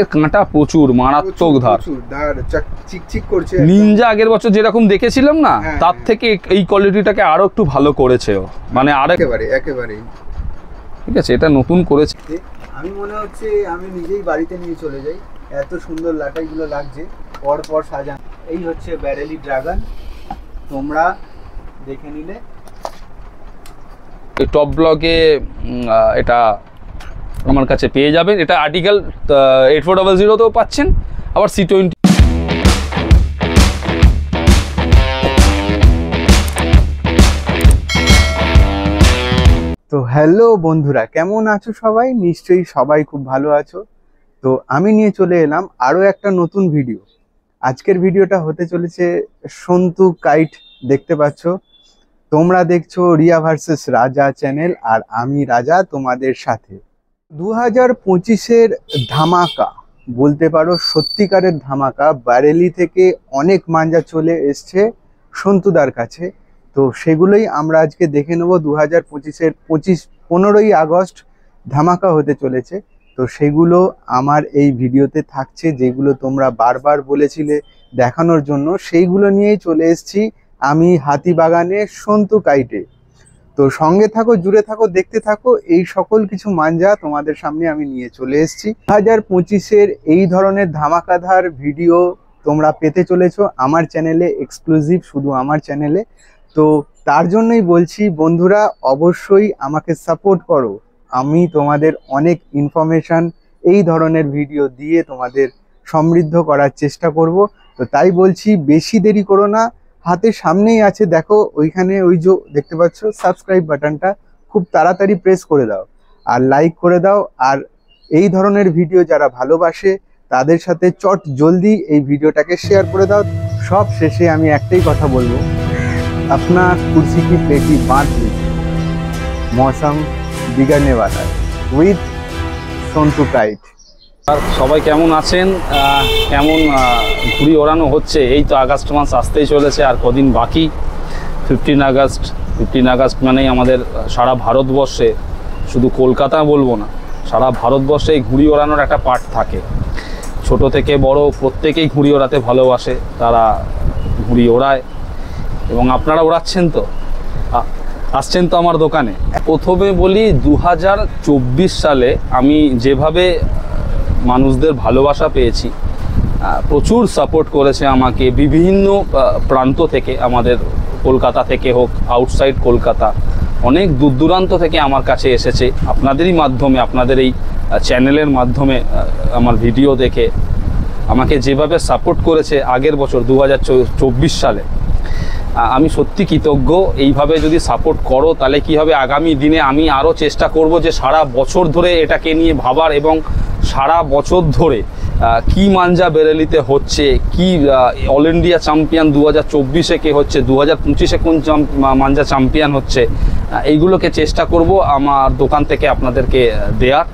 এর কাঁটা প্রচুর, মারাত্মক ধার, চিকচিক করছে। নিনজা আগের বছর যেরকম দেখেছিলাম না, তার থেকে এই কোয়ালিটিটাকে আরো একটু ভালো করেছে ও, মানে আর একেবারে ঠিক আছে। এটা নতুন করেছে, আমি মনে হচ্ছে আমি নিজেই বাড়িতে নিয়ে চলে যাই, এত সুন্দর লাটাইগুলো লাগছে পর পর সাজানো। এই হচ্ছে ব্যারেলি ড্রাগন, তোমরা দেখে নিলে। এই টপ ব্লগে এটা আমার কাছে পেয়ে যাবেন। এটা আর্টিকেল 8400তেও পাচ্ছেন, আবার C20। তো হ্যালো বন্ধুরা, কেমন আছো সবাই? নিশ্চয়ই সবাই খুব ভালো আছো। তো আমি নিয়ে চলে এলাম আরও একটা নতুন ভিডিও। আজকের ভিডিওটা হতে চলেছে সন্তু কাইট। দেখতে পাচ্ছ, তোমরা দেখছো রিয়া ভার্সেস রাজা চ্যানেল, আর আমি রাজা তোমাদের সাথে। 2025-এর ধামাকা বলতে পারো, সত্যিকারের ধামাকা। বারেলি থেকে অনেক মাঞ্জা চলে এসছে সন্তুদার কাছে, তো সেগুলোই আমরা আজকে দেখে নেব। 2025-এর 15ই আগস্ট ধামাকা হতে চলেছে, তো সেগুলো আমার এই ভিডিওতে থাকছে। যেগুলো তোমরা বারবার বলেছিলে দেখানোর জন্য, সেইগুলো নিয়েই চলে এসেছি আমি হাতিবাগানে সন্তু কাইটে। তো সঙ্গে থাকো, জুড়ে থাকো, দেখতে থাকো। এই সকল কিছু মাঞ্জা তোমাদের সামনে আমি নিয়ে চলে এসেছি। 2025-এর এই ধরনের ধামাকাধার ভিডিও তোমরা পেতে চলেছো আমার চ্যানেলে, এক্সক্লুসিভ শুধু আমার চ্যানেলে। তো তার জন্যই বলছি বন্ধুরা, অবশ্যই আমাকে সাপোর্ট করো। আমি তোমাদের অনেক ইনফরমেশন এই ধরনের ভিডিও দিয়ে তোমাদের সমৃদ্ধ করার চেষ্টা করব। তো তাই বলছি, বেশি দেরি করো না, হাতের সামনেই আছে, দেখো ওইখানে ওই যে দেখতে পাচ্ছ সাবস্ক্রাইব বাটনটা, খুব তাড়াতাড়ি প্রেস করে দাও আর লাইক করে দাও। আর এই ধরনের ভিডিও যারা ভালোবাসে তাদের সাথে চট জলদি এই ভিডিওটাকে শেয়ার করে দাও। সব শেষে আমি একটাই কথা বলবো, अपना कुर्सी की पेटी बांध लीजिए, मौसम बिगड़ने वाला है। With Santu kite. আর সবাই কেমন আছেন? কেমন ঘুড়ি ওড়ানো হচ্ছে? এই তো আগস্ট মাস আসতেই চলেছে, আর কদিন বাকি। 15 আগস্ট মানেই আমাদের সারা ভারতবর্ষে, শুধু কলকাতা বলবো না, সারা ভারতবর্ষে এই ঘুড়ি ওড়ানোর একটা পার্ট থাকে। ছোট থেকে বড় প্রত্যেকেই ঘুড়ি ওড়াতে ভালোবাসে, তারা ঘুড়ি ওড়ায়। এবং আপনারা ওড়াচ্ছেন তো, আসছেন তো আমার দোকানে। প্রথমে বলি, 2024 সালে আমি যেভাবে মানুষদের ভালোবাসা পেয়েছি, প্রচুর সাপোর্ট করেছে আমাকে বিভিন্ন প্রান্ত থেকে, আমাদের কলকাতা থেকে হোক, আউটসাইড কলকাতা, অনেক দূর দূরান্ত থেকে আমার কাছে এসেছে। আপনাদেরই মাধ্যমে, আপনাদের এই চ্যানেলের মাধ্যমে আমার ভিডিও দেখে আমাকে যেভাবে সাপোর্ট করেছে আগের বছর 2024 সালে, আমি সত্যি কৃতজ্ঞ। এইভাবে যদি সাপোর্ট করো তাহলে কি হবে, আগামী দিনে আমি আরও চেষ্টা করব যে সারা বছর ধরে এটাকে নিয়ে ভাবার, এবং সারা বছর ধরে কি মাঞ্জা বেরেলিতে হচ্ছে, কি অল ইন্ডিয়া চ্যাম্পিয়ন 2024-এ কে হচ্ছে, 2025-এ কোন মাঞ্জা চ্যাম্পিয়ন হচ্ছে, এইগুলোকে চেষ্টা করব আমার দোকান থেকে আপনাদেরকে দেওয়ার।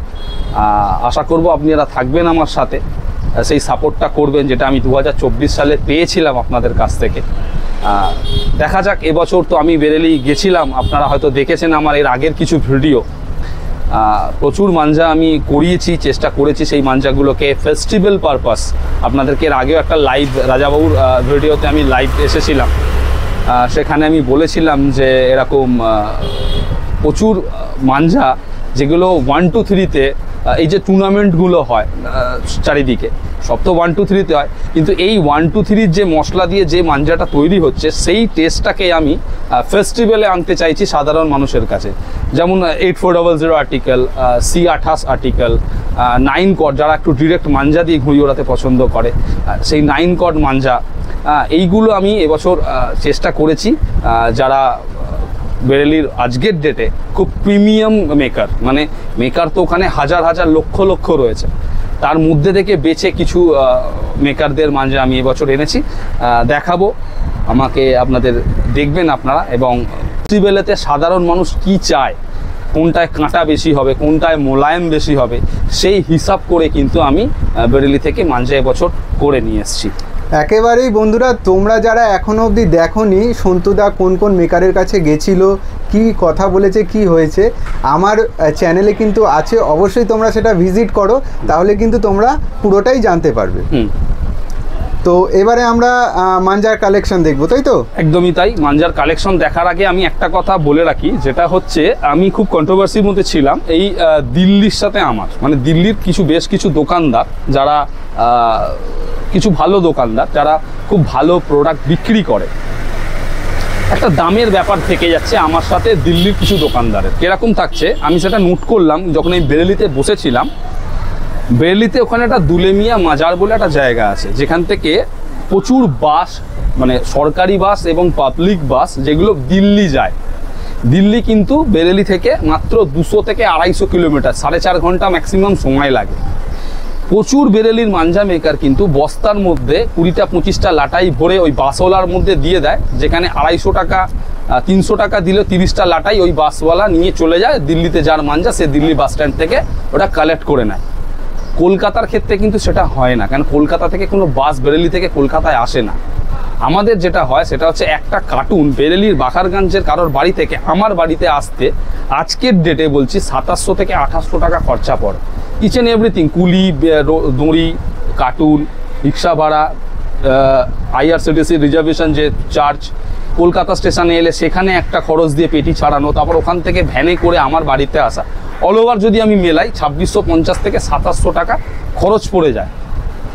আশা করব আপনারা থাকবেন আমার সাথে, সেই সাপোর্টটা করবেন যেটা আমি 2024 সালে পেয়েছিলাম আপনাদের কাছ থেকে। দেখা যাক, এবছর তো আমি বেরেলি গেছিলাম, আপনারা হয়তো দেখেছেন আমার এর আগের কিছু ভিডিও। প্রচুর মাঞ্জা আমি করিয়েছি, চেষ্টা করেছি সেই মাঞ্জাগুলোকে ফেস্টিভ্যাল পারপাস। আপনাদেরকে এর আগেও একটা লাইভ রাজাবাবুর ভিডিওতে আমি লাইভ এসেছিলাম, সেখানে আমি বলেছিলাম যে এরকম প্রচুর মাঞ্জা যেগুলো 1, 2, 3-তে, এই যে টুর্নামেন্টগুলো হয় চারিদিকে, সব তো 1, 2, 3-তে হয়, কিন্তু এই 1, 2, 3-র যে মশলা দিয়ে যে মাঞ্জাটা তৈরি হচ্ছে, সেই টেস্টটাকে আমি ফেস্টিভ্যালে আনতে চাইছি সাধারণ মানুষের কাছে। যেমন 8400 আর্টিকেল, C28 আর্টিকেল, 9 কট, যারা একটু ডিরেক্ট মাঞ্জা দিয়ে ঘুড়ি ওড়াতে পছন্দ করে, সেই 9 কট মাঞ্জা, এইগুলো আমি এবছর চেষ্টা করেছি। যারা বেরেলির আজকের ডেটে খুব প্রিমিয়াম মেকার, মানে মেকার তো ওখানে হাজার হাজার লক্ষ লক্ষ রয়েছে, তার মধ্যে থেকে বেছে কিছু মেকারদের মাঞ্জা আমি এবছর এনেছি, দেখাবো। আমাকে আপনাদের দেখবেন আপনারা, এবং ফেস্টিভ্যালেতে সাধারণ মানুষ কি চায়, কোনটায় কাঁটা বেশি হবে, কোনটায় মোলায়েম বেশি হবে, সেই হিসাব করে কিন্তু আমি বেরেলি থেকে মাঞ্জা এবছর করে নিয়ে এসেছি। একেবারেই বন্ধুরা, তোমরা যারা এখনো অবধি দেখোনি সন্তুদা কোন কোন মেকারের কাছে গেছিল, কি কথা বলেছে, কি হয়েছে, আমার চ্যানেলে কিন্তু আছে, অবশ্যই তোমরা সেটা ভিজিট করো, তাহলে কিন্তু তোমরা পুরোটাই জানতে পারবে। তো এবারে আমরা মাঞ্জার কালেকশন দেখবো, তাই তো? একদমই তাই। মাঞ্জার কালেকশন দেখার আগে আমি একটা কথা বলে রাখি, যেটা হচ্ছে আমি খুব কন্ট্রোভার্সির মধ্যে ছিলাম এই দিল্লির সাথে। আমার মানে দিল্লির বেশ কিছু দোকানদার যারা কিছু ভালো দোকানদার যারা খুব ভালো প্রোডাক্ট বিক্রি করে, একটা দামের ব্যাপার থেকে যাচ্ছে আমার সাথে দিল্লির কিছু দোকানদারের। কিরকম থাকছে আমি সেটা নোট করলাম যখন এই বেরেলিতে বসেছিলাম। বেরেলিতে ওখানে একটা দুলেমিয়া মাজার বলে একটা জায়গা আছে, যেখান থেকে প্রচুর বাস, মানে সরকারি বাস এবং পাবলিক বাস যেগুলো দিল্লি যায়। দিল্লি কিন্তু বেরেলি থেকে মাত্র 200 থেকে 250 কিলোমিটার, 4.5 ঘন্টা ম্যাক্সিমাম সময় লাগে। প্রচুর বেরেলির মাঞ্জা মেকার কিন্তু বস্তার মধ্যে 20-25টা লাটাই ভরে ওই বাসওয়ালার মধ্যে দিয়ে দেয়, যেখানে 250 টাকা 300 টাকা দিলে 30টা লাটাই ওই বাসওয়ালা নিয়ে চলে যায়। দিল্লিতে যার মাঞ্জা সে দিল্লি বাস স্ট্যান্ড থেকে ওটা কালেক্ট করে নেয়। কলকাতার ক্ষেত্রে কিন্তু সেটা হয় না, কারণ কলকাতা থেকে কোনো বাস বেরেলি থেকে কলকাতায় আসে না। আমাদের যেটা হয় সেটা হচ্ছে একটা কার্টুন বেরেলির বাখারগঞ্জের কারোর বাড়ি থেকে আমার বাড়িতে আসতে আজকের ডেটে বলছি 2700 থেকে 2800 টাকা খরচা পড়ে। ইচ অ্যান্ড এভরিথিং, কুলি, দড়ি, কার্টুন, রিক্সা ভাড়া, আইআরসিটিসি রিজার্ভেশন যে চার্জ, কলকাতা স্টেশনে এলে সেখানে একটা খরচ দিয়ে পেটি ছাড়ানো, তারপর ওখান থেকে ভ্যানে করে আমার বাড়িতে আসা, অল ওভার যদি আমি মেলাই 2650 থেকে 2700 টাকা খরচ পড়ে যায়।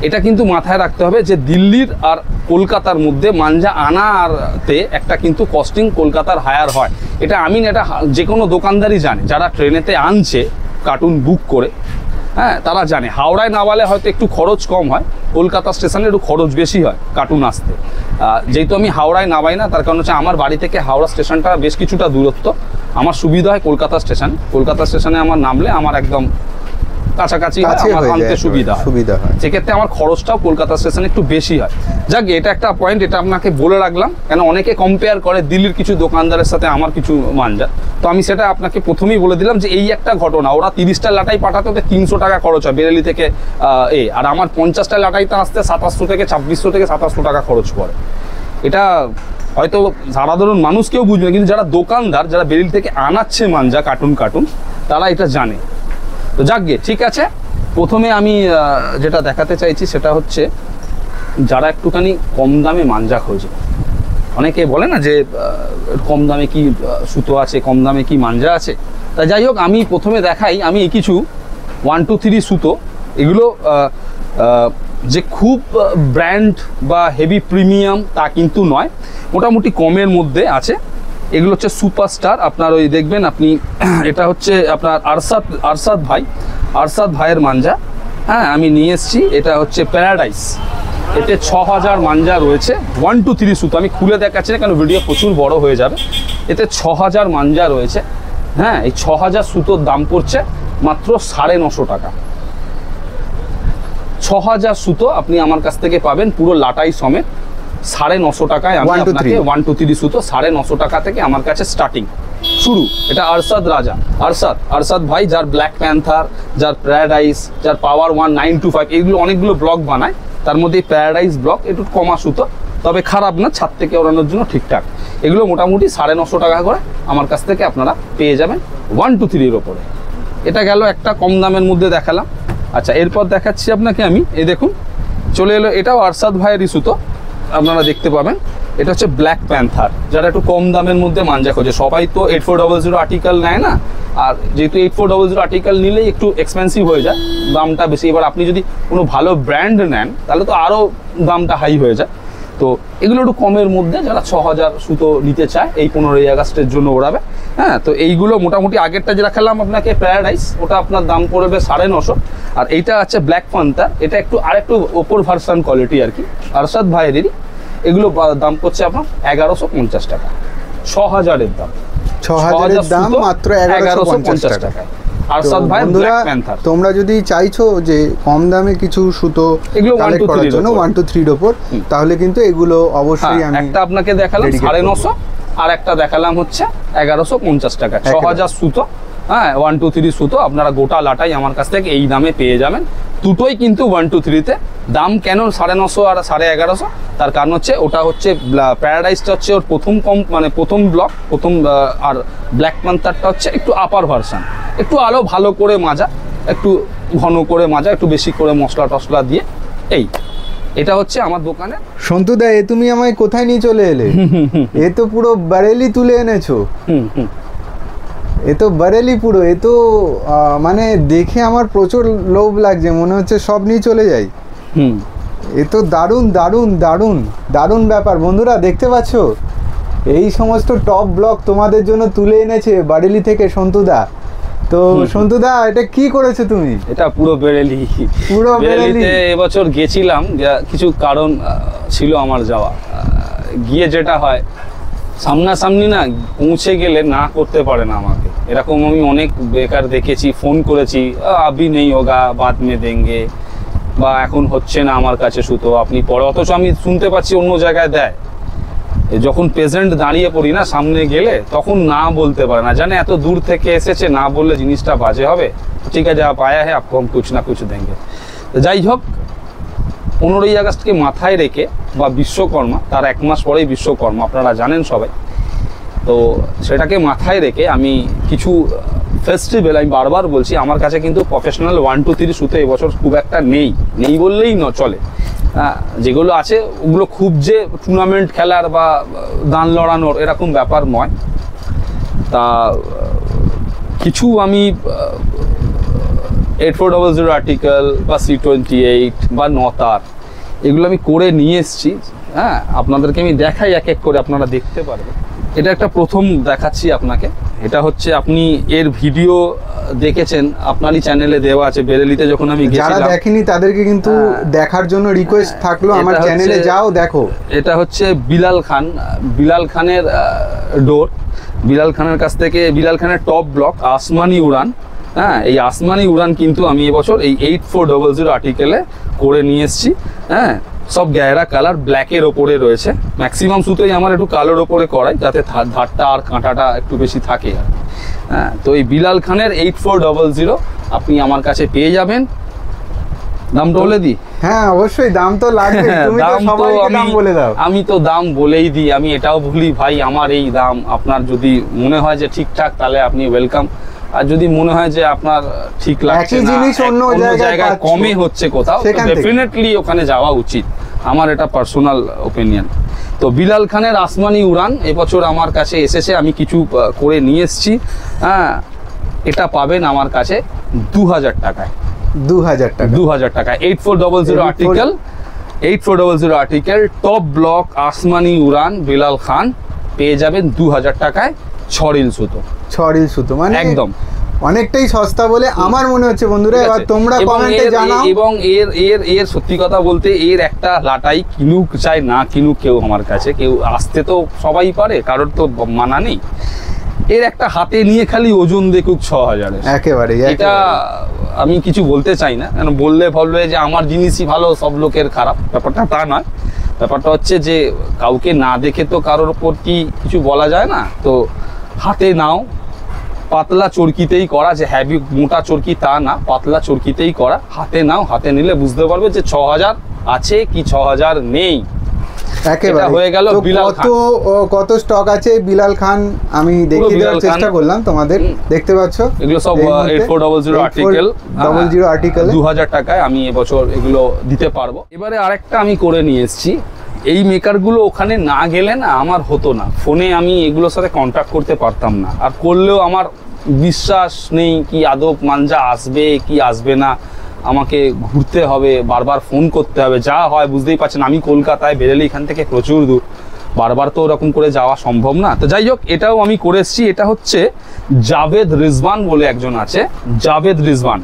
এটা কিন্তু মাথায় রাখতে হবে যে দিল্লির আর কলকাতার মধ্যে মাঞ্জা আনাতে একটা কিন্তু কস্টিং কলকাতার হায়ার হয়। এটা আমি না, এটা যে কোনো দোকানদারই জানে, যারা ট্রেনেতে আনছে কার্টুন বুক করে, হ্যাঁ তারা জানে। হাওড়ায় নামালে হয়তো একটু খরচ কম হয়, কলকাতা স্টেশনে একটু খরচ বেশি হয় কার্টুন আসতে। যেহেতু আমি হাওড়ায় নামাই না, তার কারণ হচ্ছে আমার বাড়ি থেকে হাওড়া স্টেশনটা বেশ কিছুটা দূরত্ব। আমার সুবিধা হয় কলকাতা স্টেশনে আমার নামলে আমার একদম কাছাকাছি আমার আনতে সুবিধা হয়। সেক্ষেত্রে আমার খরচটাও কলকাতা স্টেশনে একটু বেশি হয়। যাক, এটা একটা পয়েন্ট, এটা আপনাকে বলে রাখলাম, কেন অনেকে কম্পেয়ার করে দিল্লির কিছু দোকানদারের সাথে আমার কিছু মাঞ্জা। তো আমি সেটা আপনাকে প্রথমেই বলে দিলাম যে এই একটা ঘটনা, ওরা 30টা লাটাই পাঠাতে ওদের 300 টাকা খরচ হয় বেরেলি থেকে আর আমার 50টা লাটাইতে আসতে 2700 থেকে 2600 থেকে 2700 টাকা খরচ পড়ে। এটা হয়তো সাধারণ মানুষ কেউ বুঝবে না, কিন্তু যারা দোকানদার, যারা বেরেলি থেকে আনাচ্ছে মাঞ্জা কার্টুন তারা এটা জানে। তো যাকগে, ঠিক আছে। প্রথমে আমি যেটা দেখাতে চাইছি সেটা হচ্ছে যারা একটুখানি কম দামে মাঞ্জা খোঁজে। অনেকে বলে না যে কম দামে কি সুতো আছে, কম দামে কি মাঞ্জা আছে। তা যাই হোক, আমি প্রথমে দেখাই, আমি এই কিছু 1 2 3 সুতো, এগুলো যে খুব ব্র্যান্ড বা হেভি প্রিমিয়াম তা কিন্তু নয়, মোটামুটি কমের মধ্যে আছে। এগুলো হচ্ছে সুপারস্টার, আপনার ওই দেখবেন আপনি, এটা হচ্ছে আপনার আরশাদ ভাইয়ের মাঞ্জা। হ্যাঁ, আমি নিয়ে এসেছি, এটা হচ্ছে প্যারাডাইস। এতে 6000 মাঞ্জা রয়েছে, 1 2 3 সুতো। আমি খুলে দেখাচ্ছি না, কেন ভিডিও প্রচুর বড় হয়ে যাবে। এতে 6000 মাঞ্জা রয়েছে। হ্যাঁ, এই 6000 সুতোর দাম পড়ছে মাত্র 950 টাকা। 6000 সুতো আপনি আমার কাছ থেকে পাবেন পুরো লাটাই সমেত 950 টাকায়। আমি আপনাকে 1 2 3 সুতো 950 টাকা থেকে আমার কাছে স্টার্টিং শুরু। এটা আরশাদ ভাই, যার ব্ল্যাক প্যান্থার, যার প্যারাডাইস, যার পাওয়ার 1925, এগুলো অনেকগুলো ব্লক বানায়। তার মধ্যে প্যারাডাইস ব্লক একটু কমা সুতো, তবে খারাপ না, ছাদ থেকে ওড়ানোর জন্য ঠিকঠাক। এগুলো মোটামুটি 950 টাকা করে আমার কাছ থেকে আপনারা পেয়ে যাবেন 1 2 3 এর ওপরে। এটা গেল একটা কম দামের মধ্যে দেখালাম। আচ্ছা, এরপর দেখাচ্ছি আপনাকে আমি, এই দেখুন চলে এলো, এটাও আরশাদ ভাইয়েরই সুতো, আপনারা দেখতে পাবেন। এটা হচ্ছে ব্ল্যাক প্যান্থার। যারা একটু কম দামের মধ্যে মাঞ্জা খোঁজে, সবাই তো 8400 আর্টিকেল নেয় না, আর যেহেতু 8400 আর্টিকেল নিলেই একটু এক্সপেন্সিভ হয়ে যায়, দামটা বেশি। এবার আপনি যদি কোনো ভালো ব্র্যান্ড নেন তাহলে তো আরও দামটা হাই হয়ে যায়। তো এগুলো একটু কমের মধ্যে, যারা 6000 সুতো নিতে চায় এই 15ই আগস্টের জন্য ওড়াবে। হ্যাঁ, তো এইগুলো মোটামুটি আগেরটা যেটা খেলাম আপনাকে প্যারাডাইস, ওটা আপনার দাম পড়বে 950। আর এইটা আছে ব্ল্যাক প্যান্থার, এটা একটু আরেকটু ওপর ভার্সন কোয়ালিটি আর কি, আরশাদ ভাইয়েরই। এগুলো দাম পড়ছে আপনার 1150 টাকা। 6000-এর দাম, 6000-এর দাম মাত্র 1150 টাকা। আরশাদ ভাই ব্ল্যাক প্যান্থার। তোমরা যদি চাইছো যে কম দামে কিছু সুতো এগুলো 1 2 3 জন্য 1 2 3 এর উপর, তাহলে কিন্তু এগুলো অবশ্যই আমি একটা আপনাকে দেখালাম 950, আর একটা দেখালাম হচ্ছে 1150 টাকা। 6000 সুতো হ্যাঁ 1 2 3 সুতো আপনারা গোটা লাটাই আমার কাছ থেকে এই দামে পেয়ে যাবেন। দুটোই কিন্তু 1 2 3-তে। দাম কেন 950 আর 1150? তার কারণ হচ্ছে ওটা হচ্ছে প্যারাডাইসটা হচ্ছে ওর প্রথম ব্লক, আর ব্ল্যাক প্যান্থারটা হচ্ছে একটু আপার ভার্সন, একটু আরও ভালো করে মাজা, একটু ঘন করে মাজা, একটু বেশি করে মশলা টশলা দিয়ে। এটা হচ্ছে আমার দোকানে। সন্তুদা, এ তুমি আমায় কোথায় নিয়ে চলে এলে? এ তো পুরো বারেলি তুলে এনেছো। এ তো বারেলি পুরো, এ তো মানে দেখে আমার প্রচুর লোভ লাগছে, মনে হচ্ছে সব নিয়ে চলে যাই। এ তো দারুণ দারুণ দারুণ দারুণ ব্যাপার। বন্ধুরা দেখতে পাচ্ছ, এই সমস্ত টপ ব্লক তোমাদের জন্য তুলে এনেছে বারেলি থেকে সন্তুদা। তো সন্তুদা, এটা কি করেছো তুমি? এটা পুরো বেরেলি। পুরো বেরেলিতে এবছর গেছিলাম, কিছু কারণ ছিল আমার যাওয়া। গিয়ে যেটা হয়, সামনাসামনি না পৌঁছে গেলে না করতে পারে না আমাকে, এরকম আমি অনেক বেকার দেখেছি। ফোন করেছি, আবি নেই হোগা, বাদ মে দেঙ্গে, বা এখন হচ্ছে না আমার কাছে সুতো, আপনি পরে। অথচ আমি শুনতে পাচ্ছি অন্য জায়গায় দেয়। যখন প্রেজেন্ট দাঁড়িয়ে পড়ি না সামনে গেলে, তখন না বলতে পারে না, জানে এত দূর থেকে এসেছে, না বললে জিনিসটা বাজে হবে। ঠিক আছে, যা পায়া হ্যাঁ আপকো হাম কুছ না কুছ দেঙ্গে। তো যাই হোক, 15ই আগস্টকে মাথায় রেখে, বা বিশ্বকর্মা, তার 1 মাস পরেই বিশ্বকর্মা, আপনারা জানেন সবাই। তো সেটাকে মাথায় রেখে আমি কিছু ফেস্টিভ্যাল, আমি বারবার বলছি, আমার কাছে কিন্তু প্রফেশনাল 1 2 3 সুতো এবছর খুব একটা নেই বললেই চলে। যেগুলো আছে ওগুলো খুব যে টুর্নামেন্ট খেলার বা দান লড়ানোর এরকম ব্যাপার নয়। তা কিছু আমি 8400 আর্টিকেল বা C28 বা নতার, এগুলো আমি করে নিয়ে এসেছি। হ্যাঁ, আপনাদেরকে আমি দেখাই এক এক করে, আপনারা দেখতে পারবেন। এটা একটা প্রথম দেখাচ্ছি আপনাকে। এটা হচ্ছে, আপনি এর ভিডিও দেখেছেন, আপনারই চ্যানেলে দেওয়া আছে। বেরেলিতে যখন আমি গেছিলাম, যারা দেখেনি তাদেরকে কিন্তু দেখার জন্য রিকোয়েস্ট থাকলো, আমার চ্যানেলে যাও দেখো। এটা হচ্ছে বিলাল খানের ডোর। বিলাল খানের কাছ থেকে, বিলাল খানের টপ ব্লক আসমানি উড়ান। হ্যাঁ, এই আসমানি উড়ান কিন্তু আমি এবছর এই 8400 আর্টিকেলে করে নিয়ে এসেছি। হ্যাঁ, সব গ্যারা কালার ব্ল্যাকের ওপরে রয়েছে। ম্যাক্সিমাম সুতোই আমার একটু কালোর ওপরে করাই, যাতে ধারটা আর কাঁটাটা একটু বেশি থাকে। হ্যাঁ, তো এই বিলাল খানের 8400 আপনি আমার কাছে পেয়ে যাবেন। দামটা বলে দিই? হ্যাঁ অবশ্যই, দাম তো লাগবে। তুমি তো সবাইকে দাম বলে দাও। আমি তো দাম বলেই দিই। আমি এটাও বলি, ভাই আমার এই দাম, আপনার যদি মনে হয় যে ঠিকঠাক, তাহলে আপনি ওয়েলকাম। আর যদি মনে হয় যে আপনার ঠিক লাগছে না, অন্য জায়গায় কমে হচ্ছে কোথাও, ডেফিনেটলি ওখানে যাওয়া উচিত। আমার এটা পার্সোনাল ওপিনিয়ন। তো বিলাল খানের আসমানি উড়ান এবছর আমার কাছে এসেছে, আমি কিছু করে নিয়ে এসেছি। হ্যাঁ, এটা পাবেন আমার কাছে 2000 টাকায়। 2000 টাকায় 8400 আর্টিকেল, 8400 আর্টিকেল টপ ব্লক আসমানি উড়ান বিলাল খান পেয়ে যাবেন 2000 টাকায়। 6 রিল সুতো মানে একদম অনেকটাই সস্তা বলে আমার মনে হচ্ছে। বন্ধুরা, এবার তোমরা কমেন্টে জানাও। এবং এর সত্যি কথা বলতে, এর একটা লাটাই কিনুক চাই না কিনুক কেউ, আমার কাছে কেউ আসতে তো সবাই পারে, কারোর তো মানা নেই। এর একটা হাতে নিয়ে খালি ওজন দেখুক 6000। একেবারে এটা আমি কিছু বলতে চাই না, কারণ বলবে যে আমার জিনিসই ভালো, সব লোকের খারাপ। ব্যাপারটা তা নয়। ব্যাপারটা হচ্ছে যে কাউকে না দেখে তো কারোর ওপর কি কিছু বলা যায় না। তো হাতে নাও, পাতলা চরকিতেই করা, যে হ্যাভি মোটা চরকি তা না, পাতলা চরকিতেই করা। হাতে নাও, হাতে নিলে বুঝতে পারবে যে 6000 আছে কি 6000 নেই। একেবারে হয়ে গেল বিলাল খান। কত স্টক আছে বিলাল খান আমি দেখিয়ে দেওয়ার চেষ্টা করলাম তোমাদের। দেখতে পাচ্ছ এগুলো সব 8400 আর্টিকেল 2000 টাকায় আমি এবছর এগুলো দিতে পারবো। এবারে আরেকটা আমি করে নিয়ে এসেছি। এই মেকারগুলো ওখানে না গেলে না আমার হতো না, ফোনে আমি এগুলোর সাথে কন্ট্যাক্ট করতে পারতাম না। আর করলেও আমার বিশ্বাস নেই কি আদৌ মাঞ্জা আসবে কি আসবে না, আমাকে ঘুরতে হবে, বারবার ফোন করতে হবে। যা হয় বুঝতেই পারছেন, আমি কলকাতায়, বেরেলি এখান থেকে প্রচুর দূর, বারবার তো ওরকম করে যাওয়া সম্ভব না। তো যাই হোক, এটাও আমি করে এসেছি। এটা হচ্ছে জাভেদ রিজওয়ান বলে একজন আছে, জাভেদ রিজওয়ান।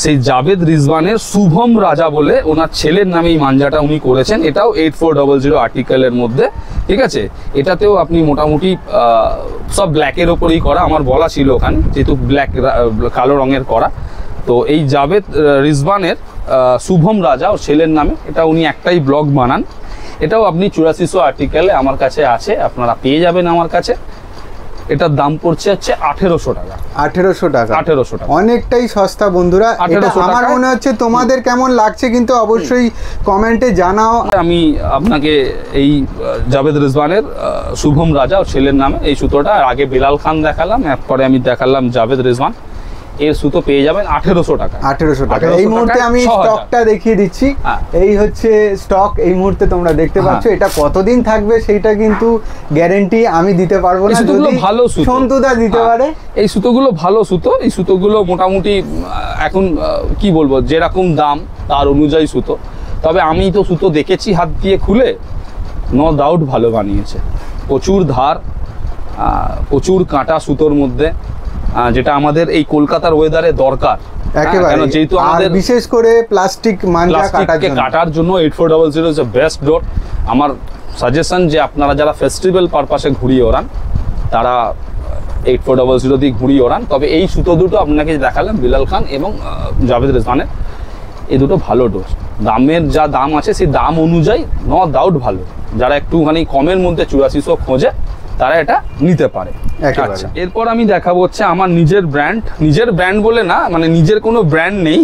সেই জাভেদ রিজওয়ানের শুভম রাজা বলে ওনার ছেলের নামে এই মাঞ্জাটা উনি করেছেন। এটাও 8400 আর্টিকেলের মধ্যে, ঠিক আছে। এটাতেও আপনি মোটামুটি সব ব্ল্যাকের ওপরেই করা, আমার বলা ছিল ওখানে, যেহেতু ব্ল্যাক কালো রঙের করা। তো এই জাভেদ রিজওয়ানের শুভম রাজা ওর ছেলের নামে, এটা উনি একটাই ব্লগ বানান। এটাও আপনি 8400 আর্টিকেলে আমার কাছে আছে, আপনারা পেয়ে যাবেন আমার কাছে। এটার দাম পড়ছে হচ্ছে 1800 টাকা। 1800 টাকা, 1800 টাকা, অনেকটাই সস্তা বন্ধুরা। এটা আমার মনে হচ্ছে তোমাদের কেমন লাগছে কিন্তু অবশ্যই কমেন্টে জানাও। আমি আপনাকে এই জাভেদ রিজওয়ানের শুভম রাজা ও ছেলের নামে এই সুতোটা, আগে বিলাল খান দেখালাম, এরপরে আমি দেখালাম জাভেদ রিজওয়ান, এর সুতো পেয়ে যাবেন 1800 টাকা। 1800 টাকা। এই মুহূর্তে আমি স্টকটা দেখিয়ে দিচ্ছি। এই হচ্ছে স্টক, এই মুহূর্তে তোমরা দেখতে পাচ্ছ। এটা কতদিন থাকবে সেইটা কিন্তু গ্যারান্টি আমি দিতে পারবো না, যদি ভালো সুতো সন্তুদা দিতে পারে। এই সুতোগুলো ভালো সুতো, এই সুতোগুলো মোটামুটি এখন কি বলবো, যেরকম দাম তার অনুযায়ী সুতো। তবে আমি তো সুতো দেখেছি হাত দিয়ে খুলে, নো ডাউট ভালো বানিয়েছে। প্রচুর ধার, প্রচুর কাঁটা সুতোর মধ্যে, যেটা আমাদের এই কলকাতার ওয়েদারে দরকার একেবারে। যেহেতু আমাদের বিশেষ করে প্লাস্টিক মাঞ্জা কাটার জন্য 8400 ইজ দ্য বেস্ট ডট। আমার সাজেশন যে আপনারা যারা ফেস্টিভ্যাল পারপাসে ঘুরিয়ে ওড়ান তারা 8400 দিয়ে ঘুরিয়ে ওড়ান। তবে এই সুতো দুটো আপনাকে দেখালাম বিলাল খান এবং জাভেদ রিজওয়ানের, এই দুটো ভালো ডোজ। দামের যা দাম আছে সেই দাম অনুযায়ী নো ডাউট ভালো। যারা একটুখানি কমের মধ্যে 8400 খোঁজে তারা এটা নিতে পারে। আচ্ছা, এরপর আমি দেখাবো হচ্ছে আমার নিজের ব্র্যান্ড বলে না, মানে নিজের কোনো ব্র্যান্ড নেই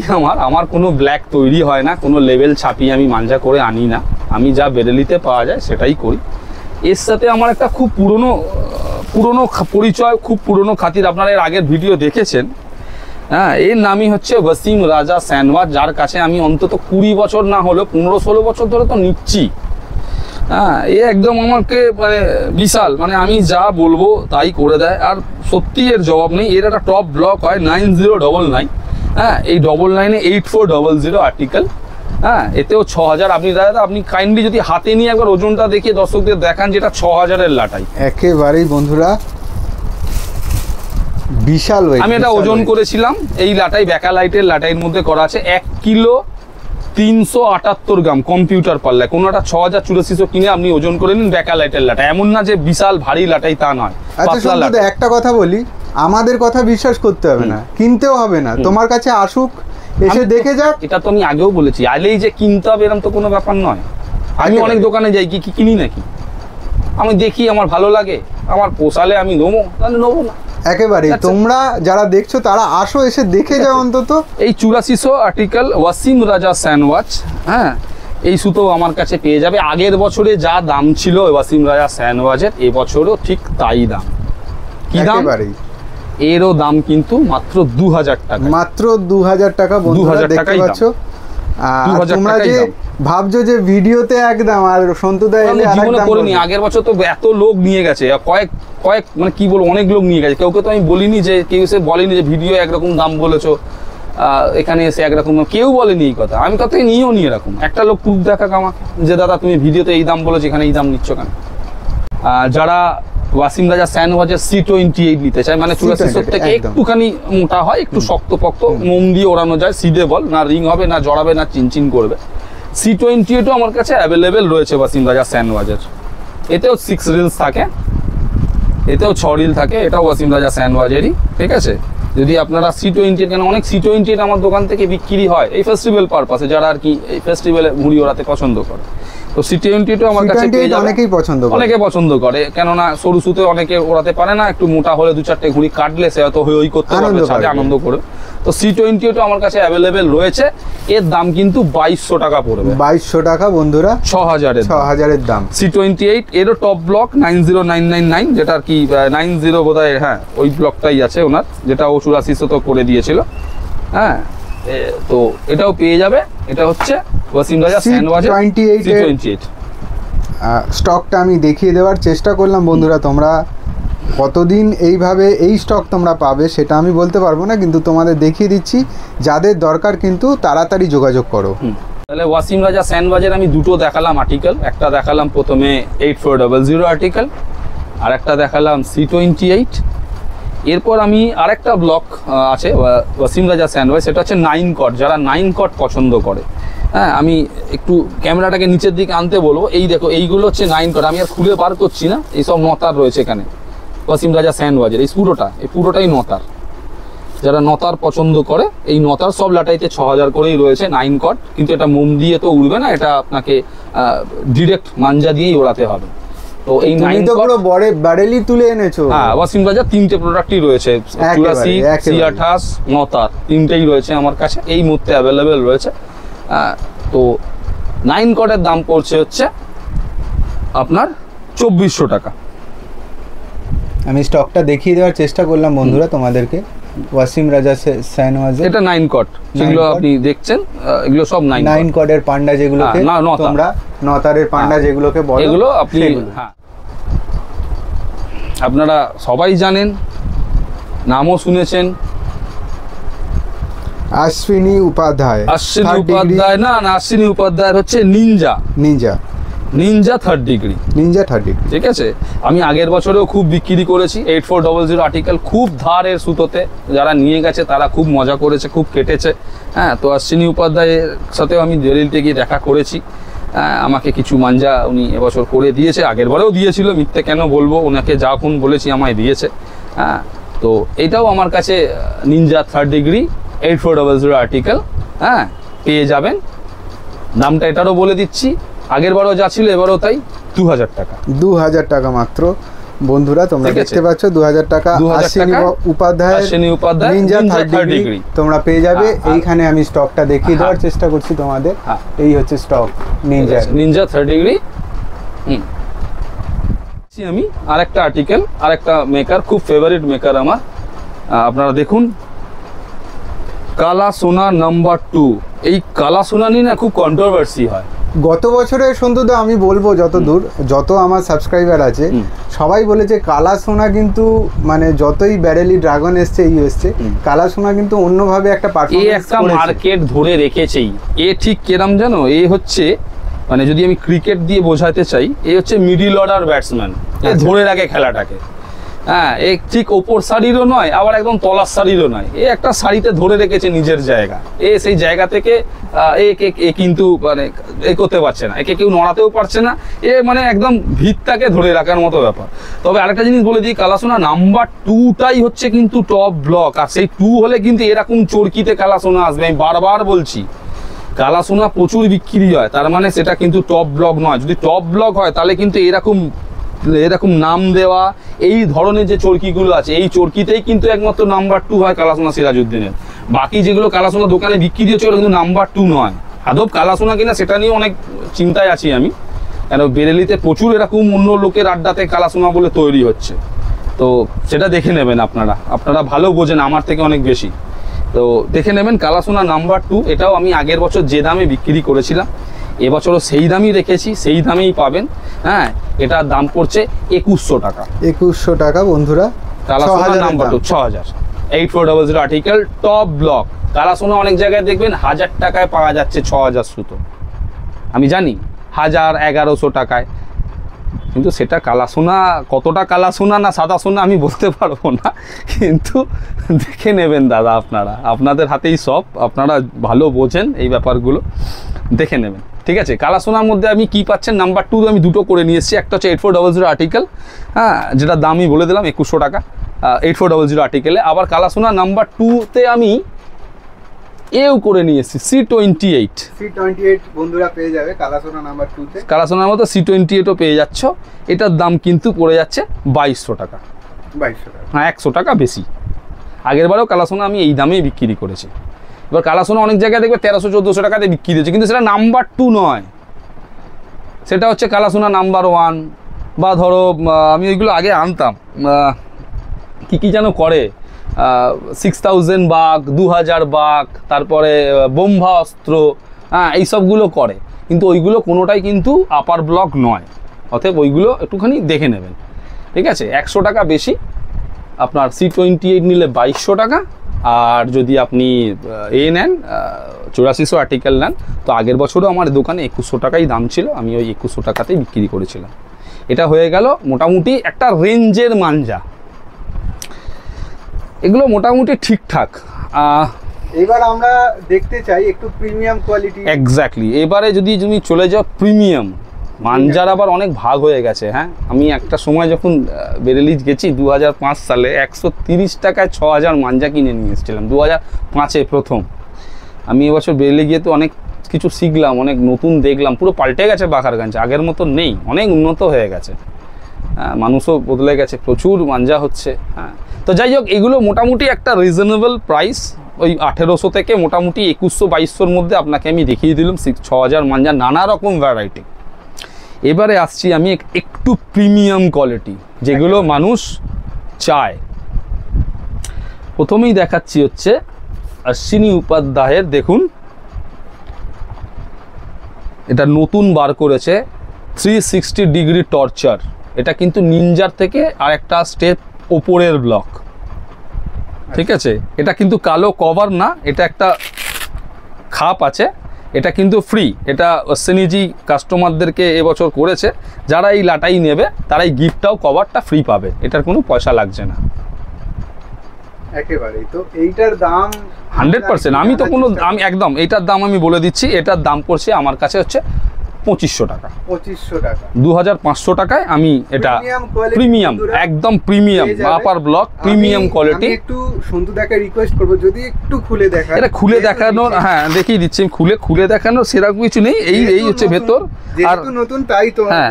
আমার কোনো ব্ল্যাক তৈরি হয় না, কোনো লেভেল ছাপিয়ে আমি মাঞ্জা করে আনি না, আমি যা বেরেলিতে পাওয়া যায় সেটাই করি। এর সাথে আমার একটা খুব পুরনো পরিচয়, খুব পুরনো খাতির, আপনারা এর আগের ভিডিও দেখেছেন। হ্যাঁ, এর নামই হচ্ছে ওয়াসিম রাজা স্যানওয়াজ, যার কাছে আমি অন্তত 20 বছর না হলেও 15-16 বছর ধরে তো নিচ্ছি। হ্যাঁ, এ একদম আমাকে মানে বিশাল, মানে আমি যা বলবো তাই করে দেয়, আর সত্যি এর জবাব নেই। এর একটা টপ ব্লক হয় 9099। হ্যাঁ, এই 99-এ 8400 আর্টিকেল। হ্যাঁ, এতেও 6000। আপনি কাইন্ডলি যদি হাতে নিয়ে একবার ওজনটা দেখিয়ে দর্শকদের দেখান, যেটা 6000-এর লাটাই একেবারেই বন্ধুরা বিশাল। আমি এটা ওজন করেছিলাম, এই লাটাই ব্যাকা লাইটের লাটাইয়ের মধ্যে করা আছে 1 কিলো 378 গ্রাম কম্পিউটার পাল্লায়। কোনো একটা 6400 কিনে আপনি ওজন করে নিন ব্যাকা লাইটের লাটাই, এমন না যে বিশাল ভারী লাটাই, তা নয়। আচ্ছা, একটা কথা বলি, আমাদের কথা বিশ্বাস করতে হবে না, কিনতেও হবে না, তোমার কাছে আসুক, এসে দেখে যাক। এটা তো আমি আগেও বলেছি, আইলেই যে কিনতে হবে এরকম তো কোনো ব্যাপার নয়। আমি অনেক দোকানে যাই, কি কিনি নাকি, আমি দেখি আমার ভালো লাগে, আমার পোষালে আমি নেবো, তাহলে নেবো না। একেবারে তোমরা যারা দেখছো তারা আসো, এসে দেখে যাও অন্তত। এই 8400 আর্টিকেল ওয়াসিম রাজা স্যানওয়াজ, হ্যাঁ, এই সুতো আমার কাছে পেয়ে যাবে। আগের বছরে যা দাম ছিল ওয়াসিম রাজা স্যানওয়াজের, এবছরও ঠিক তাই দাম। কি দাম? এরও দাম কিন্তু মাত্র 2000 টাকা, মাত্র 2000 টাকা। বন্ধুরা দেখতে পাচ্ছ, তোমরা যে ভাবছো যে ভিডিওতে একদম, আর সন্তুদা এলে জীবনে করিনি। আগের বছর তো এত লোক নিয়ে গেছে, কয়েক মানে কি বলবো, অনেক লোক নিয়ে গেছে। কেউকে তো আমি বলিনি যে, কেউ এসে বলেনি যে ভিডিও একরকম দাম বলেছো, এখানে এসে একরকম, কেউ বলেনি এই কথা। আমি কথা নিয়েও নি এরকম। একটা লোক প্রুফ দেখাক আমাকে যে দাদা তুমি ভিডিওতে এই দাম বলেছো, এখানে এই দাম নিচ্ছ কেন। যারা ওয়াসিম রাজা স্যানওয়াজের C28 নিতে চায়, মানে 8400 থেকে একটুখানি মোটা হয়, একটু শক্তপোক্ত, মোম দিয়ে ওড়ানো যায়, সিধে বল, না রিং হবে, না জড়াবে, না চিনচিন করবে। C28ও আমার কাছে অ্যাভেলেবেল রয়েছে ওয়াসিম রাজা স্যানওয়াজের। এতেও 6 রিলস থাকে, এতেও 6 রিল থাকে, এটাও ওয়াসিম রাজা স্যানওয়াজেরই। ঠিক আছে, যদি আপনারা C28, কেন অনেক C28 আমার দোকান থেকে বিক্রি হয় এই ফেস্টিভ্যাল পারপাসে, যারা আর কি এই ফেস্টিভ্যালে ঘুড়ি ওড়াতে পছন্দ করে। তো C28 আমার কাছে অনেকেই পছন্দ করে, কেননা সরু সুতে অনেকে ওড়াতে পারে না, একটু মোটা হলে 2-4টে ঘুড়ি কাটলে সে হয়তো হই করতে পারবে, সাথে আনন্দ করে। তো C28 আমার কাছে অ্যাভেলেবেল রয়েছে। এর দাম কিন্তু 2200 টাকা পড়বে। 2200 টাকা বন্ধুরা, 6000-এর দাম। C28 এরও টপ ব্লক 90999, যেটা আর কি 90 বোধহয়, হ্যাঁ ওই ব্লকটাই আছে ওনার, যেটা ও 8400 তো করে দিয়েছিল। হ্যাঁ, তো এটাও পেয়ে যাবে। এটা হচ্ছে ওয়াসিম রাজা স্যানওয়াজের C28 স্টকটা আমি দেখিয়ে দেওয়ার চেষ্টা করলাম। বন্ধুরা তোমরা কতদিন এইভাবে এই স্টক তোমরা পাবে সেটা আমি বলতে পারবো না, কিন্তু তোমাদের দেখিয়ে দিচ্ছি। যাদের দরকার কিন্তু তাড়াতাড়ি যোগাযোগ করো। তাহলে ওয়াসিম রাজা স্যানওয়াজের আমি দুটো দেখালাম আর্টিকেল। একটা দেখালাম প্রথমে 8400 আর্টিকেল, আর একটা দেখালাম C28। এরপর আমি আরেকটা ব্লক আছে ওয়াসিম রাজা স্যানওয়াজ, সেটা হচ্ছে 9 কট। যারা 9 কট পছন্দ করে, হ্যাঁ, আমি একটু ক্যামেরাটাকে নিচের দিকে আনতে বলবো। এই দেখো, এইগুলো হচ্ছে 9 কট। আমি আর খুলে বার করছি না, এইসব নতার রয়েছে এখানে ওয়াসিম রাজা স্যানওয়াজের। এই পুরোটাই নতার। যারা নতার পছন্দ করে, এই নতার সব লাটাইতে 6000 করেই রয়েছে 9 কট। কিন্তু এটা মোম দিয়ে তো উড়বে না, এটা আপনাকে ডিরেক্ট মাঞ্জা দিয়েই ওড়াতে হবে। তো এই তুমি তো পুরো বারেলি তুলে এনেছো। হ্যাঁ, ওয়াসিম রাজার 3টে প্রোডাক্টই রয়েছে, 84, C28, নতার, 3টেই রয়েছে আমার কাছে এই মুহূর্তে অ্যাভেলেবেল রয়েছে। তো 9 কটের দাম পড়ছে হচ্ছে আপনার 2400 টাকা। আমি স্টকটা দেখিয়ে দেওয়ার চেষ্টা করলাম বন্ধুরা তোমাদেরকে। ওয়াসিম রাজা শাহনওয়াজ, এটা 9 কট যেগুলো আপনি দেখছেন, এগুলো সব 9 কটের পান্ডা যেগুলোকে তোমরা নতারের পান্ডা যেগুলোকে বলো, এগুলো আপনি হ্যাঁ আপনারা সবাই জানেন, নামও শুনেছেন, অশ্বিনী উপাধ্যায়। অশ্বিনী উপাধ্যায় না, অশ্বিনী উপাধ্যায়ের হচ্ছে নিনজা 3rd ডিগ্রি। ঠিক আছে, আমি আগের বছরেও খুব বিক্রি করেছি 8400 আর্টিকেল, খুব ধারের সুতোতে, যারা নিয়ে গেছে তারা খুব মজা করেছে, খুব কেটেছে। হ্যাঁ, তো অশ্বিনী উপাধ্যায়ের সাথেও আমি বেরেলিতে গিয়ে দেখা করেছি, আমাকে কিছু মাঞ্জা উনি এবছর করে দিয়েছে, আগের বারেও দিয়েছিল, মিথ্যে কেন বলবো, ওনাকে যখন বলেছি আমায় দিয়েছে। হ্যাঁ, তো এটাও আমার কাছে নিনজা 3rd ডিগ্রি 8400 আর্টিকেল, হ্যাঁ পেয়ে যাবেন। দামটা এটারও বলে দিচ্ছি, আগের বারও যা ছিল এবারও তাই, 2000 টাকা। 2000 টাকা মাত্র বন্ধুরা, তোমরা দেখতে পাচ্ছ 2000 টাকা। Ashwini Upadhyay Ninja 3rd degree তোমরা পেয়ে যাবে। এইখানে আমি স্টকটা দেখিয়ে দেওয়ার চেষ্টা করছি তোমাদের। এই হচ্ছে স্টক নিনজা 3rd ডিগ্রি। আমি আরেকটা আর্টিকেল, আরেকটা মেকার, খুব ফেভারিট মেকার আমার, আপনারা দেখুন, কালা সোনা নাম্বার 2। এই কালা সোনা নিয়ে না খুব কন্ট্রোভার্সি হয়। গত বছরে সন্তুদা আমি বলবো যত আমার সাবস্ক্রাইবার আছে সবাই বলেছে কালা সোনা কিন্তু মানে যতই ব্যারেলি ড্রাগন এসছে কালা সোনা কিন্তু অন্যভাবে একটা পারফরম্যান্স একটা মার্কেট ধরে রেখেছেই। এ ঠিক কেরাম জানো, এ হচ্ছে মানে যদি আমি ক্রিকেট দিয়ে বোঝাতে চাই, এ হচ্ছে মিডিল অর্ডার ব্যাটসম্যান, এ ধরে রাখে খেলাটাকে। হ্যাঁ, এ ঠিক ওপর সারিরও নয়, আবার একদম তলার সারিরও নয়, এ একটা সারিতে ধরে রেখেছে নিজের জায়গা। এ সেই জায়গা থেকে এ কিন্তু মানে এ করতে পারছে না, একে কেউ নড়াতেও পারছে না, এ মানে একদম ভিতটাকে ধরে রাখার মতো ব্যাপার। তবে আরেকটা জিনিস বলে দিই, কালাসোনা নাম্বার 2টাই হচ্ছে কিন্তু টপ ব্লক, আর সেই 2 হলে কিন্তু এরকম চরকিতে কালাসোনা আসবে। আমি বারবার বলছি, কালাসোনা প্রচুর বিক্রি হয়, তার মানে সেটা কিন্তু টপ ব্লক নয়। যদি টপ ব্লক হয় তাহলে কিন্তু এরকম নাম দেওয়া এই ধরনের যে চরকিগুলো আছে, এই চরকিতেই কিন্তু একমাত্র নাম্বার 2 হয় কালাসোনা সিরাজউদ্দিনের। বাকি যেগুলো কালাসোনা দোকানে বিক্রি দিয়েছে ওটা কিন্তু নাম্বার 2 নয়। আদব কালাসোনা কিনা সেটা নিয়ে অনেক চিন্তায় আছি আমি, কেন বেরেলিতে প্রচুর এরকম অন্য লোকের আড্ডাতে কালাসোনা বলে তৈরি হচ্ছে। তো সেটা দেখে নেবেন, আপনারা ভালো বোঝেন আমার থেকে অনেক বেশি, তো দেখে নেবেন কালাসোনা নাম্বার 2। এটাও আমি আগের বছর যে দামে বিক্রি করেছিলাম এবছরও সেই দামই রেখেছি, সেই দামেই পাবেন। হ্যাঁ, এটার দাম পড়ছে 2100 টাকা। 2100 টাকা বন্ধুরা, Kalasona number 2 6000, 8400 article, top block. Kalasona অনেক জায়গায় দেখবেন 1000 টাকায় পাওয়া যাচ্ছে 6000 সুতো, আমি জানি 1100 টাকায়, কিন্তু সেটা কালাসোনা, কতটা কালাসোনা না সাদা সোনা আমি বলতে পারবো না, কিন্তু দেখে নেবেন দাদা, আপনাদের হাতেই সব, আপনারা ভালো বোঝেন এই ব্যাপারগুলো, দেখে নেবেন। ঠিক আছে, কালাসোনার মধ্যে আমি কি পাচ্ছেন, নাম্বার 2 আমি দুটো করে নিয়ে এসেছি। একটা হচ্ছে 8400 আর্টিকেল, হ্যাঁ যেটা দামই বলে দিলাম 2100 টাকা 8400 আর্টিকেলে। আবার কালাসোনা নাম্বার 2তে আমি এও করে নিয়ে এসেছি C28 বন্ধুরা পেয়ে যাবে কালাসোনা নাম্বার 2তে। কালাসোনার মতো C28ও পেয়ে যাচ্ছ। এটার দাম কিন্তু পড়ে যাচ্ছে 2200 টাকা। 2200 টাকা, হ্যাঁ 100 টাকা বেশি। আগের বারেও কালাসোনা আমি এই দামেই বিক্রি করেছি। এবার কালাসোনা অনেক জায়গায় দেখবে 1300-1400 টাকাতে বিক্রি দিয়েছে, কিন্তু সেটা নাম্বার 2 নয়, সেটা হচ্ছে কালাসোনা নাম্বার 1। বা ধরো আমি ওইগুলো আগে আনতাম, কি যেন করে 6000 বাঘ, 2000 বাঘ, তারপরে বোম্বা অস্ত্র, হ্যাঁ এইসবগুলো করে, কিন্তু ওইগুলো কোনোটাই কিন্তু আপার ব্লক নয়, অতএব ওইগুলো একটুখানি দেখে নেবেন। ঠিক আছে, 100 টাকা বেশি। আপনার C28 নিলে 2200 টাকা, আর যদি আপনি নেন 8400 আর্টিকেল নেন, তো আগের বছরও আমার দোকানে 2100 টাকাই দাম ছিল, আমি ওই 2100 টাকাতেই বিক্রি করেছিলাম। এটা হয়ে গেল মোটামুটি একটা রেঞ্জের মাঞ্জা, এগুলো মোটামুটি ঠিকঠাক। এবার আমরা দেখতে চাই একটু প্রিমিয়াম কোয়ালিটি। এক্স্যাক্টলি, এবারে যদি তুমি চলে যাও প্রিমিয়াম মাঞ্জার, আবার অনেক ভাগ হয়ে গেছে। হ্যাঁ, আমি একটা সময় যখন বেরেলিজ গেছি 2005 সালে 130 টাকায় 6000 মাঞ্জা কিনে নিয়ে এসেছিলাম, 2005-এ প্রথম। আমি এবছর বেরেলি গিয়ে তো অনেক কিছু শিখলাম, অনেক নতুন দেখলাম, পুরো পাল্টে গেছে বাখারগঞ্জ, আগের মতো নেই, অনেক উন্নত হয়ে গেছে। মানুষও বদলে গেছে, প্রচুর মাঞ্জা হচ্ছে। হ্যাঁ, তো যাই হোক, এগুলো মোটামুটি একটা রিজনেবল প্রাইস, ওই 1800 থেকে মোটামুটি 2100-2200-র মধ্যে আপনাকে আমি দেখিয়ে দিলাম 6000 মাঞ্জা, নানা রকম ভ্যারাইটি। এবারে আসছি আমি একটু প্রিমিয়াম কোয়ালিটি, যেগুলো মানুষ চায়। প্রথমেই দেখাচ্ছি হচ্ছে অশ্বিনী উপাধ্যায়ের, দেখুন এটা নতুন বার করেছে 360 ডিগ্রি টর্চার। এটা কিন্তু নিনজার থেকে আরেকটা স্টেপ ওপরের ব্লক, ঠিক আছে। এটা কিন্তু কালো কভার না, এটা একটা খাপ আছে, এটা কিন্তু ফ্রি। এটা অশ্বিনীজি কাস্টমারদেরকে এবছর করেছে, যারা এই লাটাই নেবে তারা এই গিফটটাও, কভারটা ফ্রি পাবে, এটার কোনো পয়সা লাগছে না একেবারেই। তো এইটার দাম 100%। আমি তো কোনো, আমি একদম এইটার দাম আমি বলে দিচ্ছি, এটার দাম পড়ছে আমার কাছে হচ্ছে 2500 টাকা। 2500 টাকা, 2500 টাকায় আমি এটা প্রিমিয়াম, একদম প্রিমিয়াম আপার ব্লক প্রিমিয়াম কোয়ালিটি। একটু সন্তুদাকে রিকোয়েস্ট করব যদি একটু খুলে দেখান। এটা খুলে দেখানোর, হ্যাঁ দেখিয়ে দিচ্ছি, খুলে দেখানোর সেরকম কিছু নেই। এই হচ্ছে ভেতর, আর নতুন তাই তো। হ্যাঁ,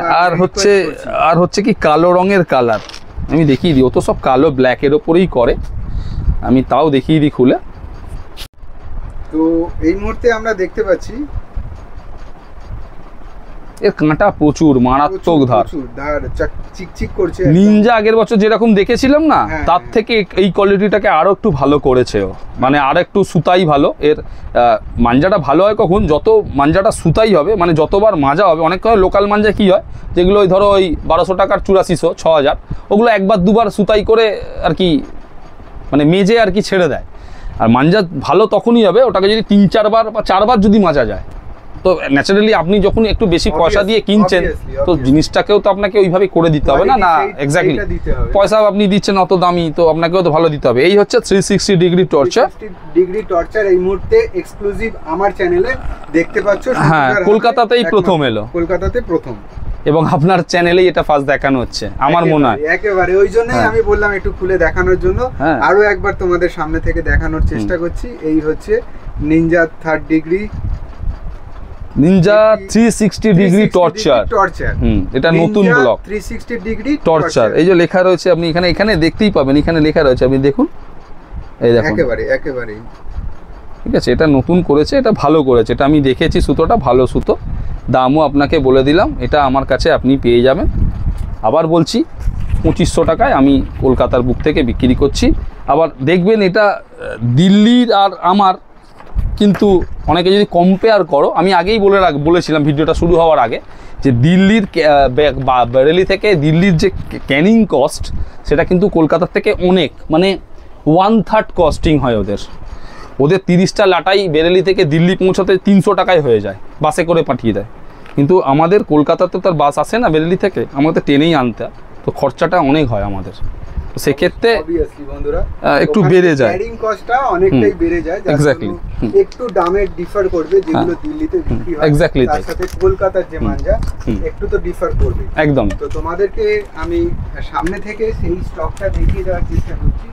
আর হচ্ছে কি কালো রঙের কালার, আমি দেখিয়ে দিই। ও তো সব কালো ব্ল্যাকের ওপরেই করে, আমি তাও দেখিয়ে দিই খুলে। তো এই মুহূর্তে আমরা দেখতে পাচ্ছি এর কাঁটা প্রচুর, মারাত্মক ধার, চিকচিক করছে। নিনজা আগের বছর যেরকম দেখেছিলাম না, তার থেকে এই কোয়ালিটিটাকে আরো একটু ভালো করেছে ও, মানে আর একটু সুতাই ভালো। এর মাঞ্জাটা ভালো হয় কখন, যত মাঞ্জাটা সুতাই হবে, মানে যতবার মাজা হবে। অনেক লোকাল মাঞ্জা কি হয়, যেগুলো ওই ধরো ওই 1200 টাকার 8400 6000, ওগুলো একবার দুবার সুতাই করে আর কি, মানে মেজে আর কি ছেড়ে দেয়। আর মাঞ্জা ভালো তখনই হবে ওটাকে যদি 3-4 বার বা 4 বার যদি মাজা যায়। তো ন্যাচারালি আপনি যখন একটু বেশি পয়সা দিয়ে কিনছেন, তো জিনিসটাকেও তো আপনাকে ওইভাবে করে দিতে হবে না। এক্স্যাক্টলি, পয়সা আপনি দিচ্ছেন অত দামি, তো আপনাকেও তো ভালো দিতে হবে। এই হচ্ছে 360 ডিগ্রি টর্চার। এই মুহূর্তে এক্সক্লুসিভ আমার চ্যানেলে দেখতে পাচ্ছ। হ্যাঁ, কলকাতাতেই প্রথম এলো, কলকাতাতে প্রথম, এবং আপনার চ্যানেলেই এটা ফার্স্ট দেখানো হচ্ছে আমার মনে হয়। একেবারে ওই জন্যই আমি বললাম একটু খুলে দেখানোর জন্য। আরো একবার তোমাদের সামনে থেকে দেখানোর চেষ্টা করছি। এই হচ্ছে নিনজা 360 ডিগ্রি টর্চার। এটা নতুন ব্লক 360 ডিগ্রি টর্চার। এই যে লেখা রয়েছে, আপনি এখানে দেখতেই পাবেন, এখানে লেখা রয়েছে, আপনি দেখুন, এই দেখুন, একেবারে ঠিক আছে। এটা নতুন করেছে, এটা ভালো করেছে, এটা আমি দেখেছি, সুতোটা ভালো সুতো। দামও আপনাকে বলে দিলাম, এটা আমার কাছে আপনি পেয়ে যাবেন। আবার বলছি 2500 টাকায় আমি কলকাতার বুক থেকে বিক্রি করছি। আবার দেখবেন এটা দিল্লির আর আমার কিন্তু অনেকে যদি কম্পেয়ার করো, আমি আগেই বলেছিলাম ভিডিওটা শুরু হওয়ার আগে, যে দিল্লির বেরেলি থেকে দিল্লির যে ক্যানিং কস্ট, সেটা কিন্তু কলকাতার থেকে অনেক, মানে 1/3 কস্টিং হয় ওদের 30টা লাটাই বেরেলি থেকে দিল্লি পৌঁছাতে 300 টাকায় হয়ে যায়, বাসে করে পাঠিয়ে দেয়। কিন্তু আমাদের কলকাতাতে তার বাস আসে না বেরেলি থেকে, আমাদের ট্রেনেই আনতে, তো খরচাটা অনেক হয় আমাদের। সেক্ষেত্রে একটু বেড়ে যায়, ক্যারিং কস্টটা অনেকটাই বেড়ে যায়। এক্স্যাক্টলি, একটু দামে ডিফার করবে, যেগুলো দিল্লিতে বিক্রি হয় এক্স্যাক্টলি, তার সাথে কলকাতার যে মাঞ্জা একটু তো ডিফার করবে একদম। তো তোমাদেরকে আমি সামনে থেকে সেই স্টকটা দেখিয়ে দেওয়ার চেষ্টা করছি।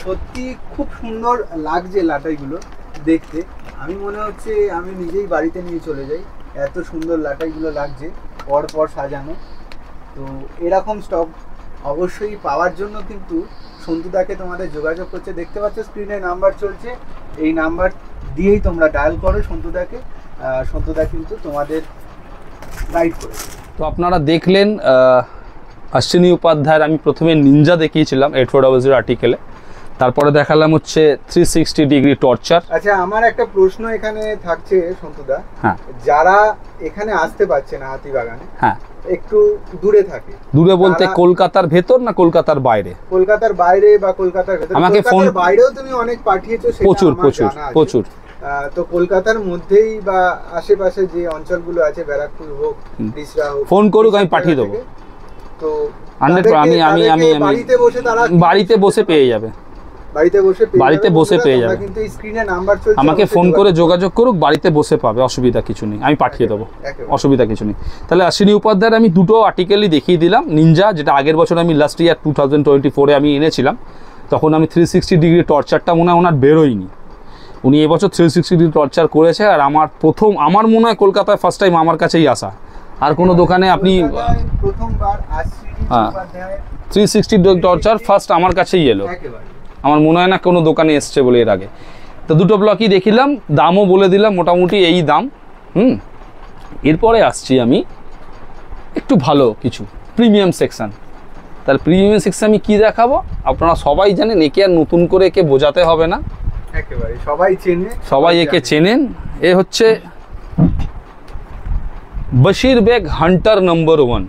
সত্যি খুব সুন্দর লাগছে লাটাইগুলো দেখতে। আমি মনে হচ্ছে আমি নিজেই বাড়িতে নিয়ে চলে যাই, এত সুন্দর লাটাইগুলো লাগছে পর সাজানো। তো এরকম স্টক অবশ্যই পাওয়ার জন্য কিন্তু সন্তুদাকে তোমাদের যোগাযোগ করছে। দেখতে পাচ্ছ স্ক্রিনে নাম্বার চলছে, এই নাম্বার দিয়েই তোমরা ডায়াল করো সন্তুদাকে, সন্তুদা কিন্তু তোমাদের গাইড করে। তো আপনারা দেখলেন অশ্বিনী উপাধ্যায়ের আমি প্রথমে নিনজা দেখিয়েছিলাম 8400 আর্টিকেলে, তারপরে দেখালাম হচ্ছে 360 ডিগ্রি টর্চার। আচ্ছা, আমার একটা প্রশ্ন এখানে থাকছে সন্তুদা, হ্যাঁ, যারা এখানে আসতে পারছে না হাতিবাগানে, হ্যাঁ একটু দূরে থাকে, দূরে বলতে কলকাতার ভেতর না কলকাতার বাইরে? কলকাতার বাইরে বা কলকাতার ভেতর। আমাকে ফোন, বাইরেও তুমি অনেক পাঠিয়েছো, প্রচুর। তো কলকাতার মধ্যেই বা আশেপাশে যে অঞ্চলগুলো আছে, ব্যারাকপুর হোক, ডিসরা হোক, ফোন করুক, আমি পাঠিয়ে দেবো। তো আমি বাড়িতে বসে পেয়ে যাবে, বাড়িতে বসে পেয়ে যাবে। কিন্তু স্ক্রিনে নাম্বার চলছে, আমাকে ফোন করে যোগাযোগ করুক, বাড়িতে বসে পাবে, অসুবিধা কিছু নেই, আমি পাঠিয়ে দেবো, অসুবিধা কিছু নেই। তাহলে অশ্বিনী উপাধ্যায়ের আমি দুটো আর্টিকেলই দেখিয়ে দিলাম। নিনজা, যেটা আগের বছর আমি লাস্ট ইয়ার 2024-এ আমি এনেছিলাম, তখন আমি 360 ডিগ্রি টর্চারটা মনে হয় ওনার বেরোয়নি, উনি এবছর 360 ডিগ্রি টর্চার করেছে। আর আমার মনে হয় কলকাতায় ফার্স্ট টাইম আমার কাছেই আসা, আর কোনো দোকানে আপনি প্রথমবার অশ্বিনী হ্যাঁ 360 টর্চার ফার্স্ট আমার কাছেই এলো, একেবারে আমার মনে হয় না কোনো দোকানে এসছে বলে এর আগে। তো দুটো ব্লকই দেখিলাম, দামও বলে দিলাম মোটামুটি এই দাম। এরপরে আসছি আমি একটু ভালো কিছু প্রিমিয়াম সেকশন। তাহলে প্রিমিয়াম সেকশন আমি কী দেখাবো, আপনারা সবাই জানেন, একে আর নতুন করে একে বোঝাতে হবে না, একেবারে সবাই চেনে, সবাই একে চেনেন। এ হচ্ছে বশির বেগ হান্টার নম্বর 1।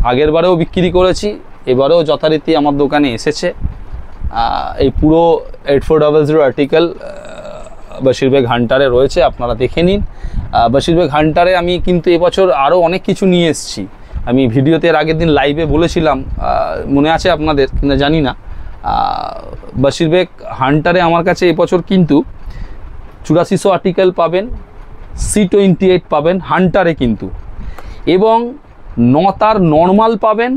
আগের বারেও বিক্রি করেছি, এবারেও যথারীতি আমার দোকানে এসেছে। এই পুরো 8400 আর্টিকেল বশির বেগ হান্টারে রয়েছে, আপনারা দেখে নিন। বশির বেগ হান্টারে আমি কিন্তু এবছর আরও অনেক কিছু নিয়ে এসেছি। আমি ভিডিওতে এর আগের দিন লাইভে বলেছিলাম, মনে আছে আপনাদের কিনা জানি না। বশির বেগ হান্টারে আমার কাছে এবছর কিন্তু 8400 আর্টিকেল পাবেন, C28 পাবেন হান্টারে কিন্তু, এবং 9 তার নর্মাল পাবেন,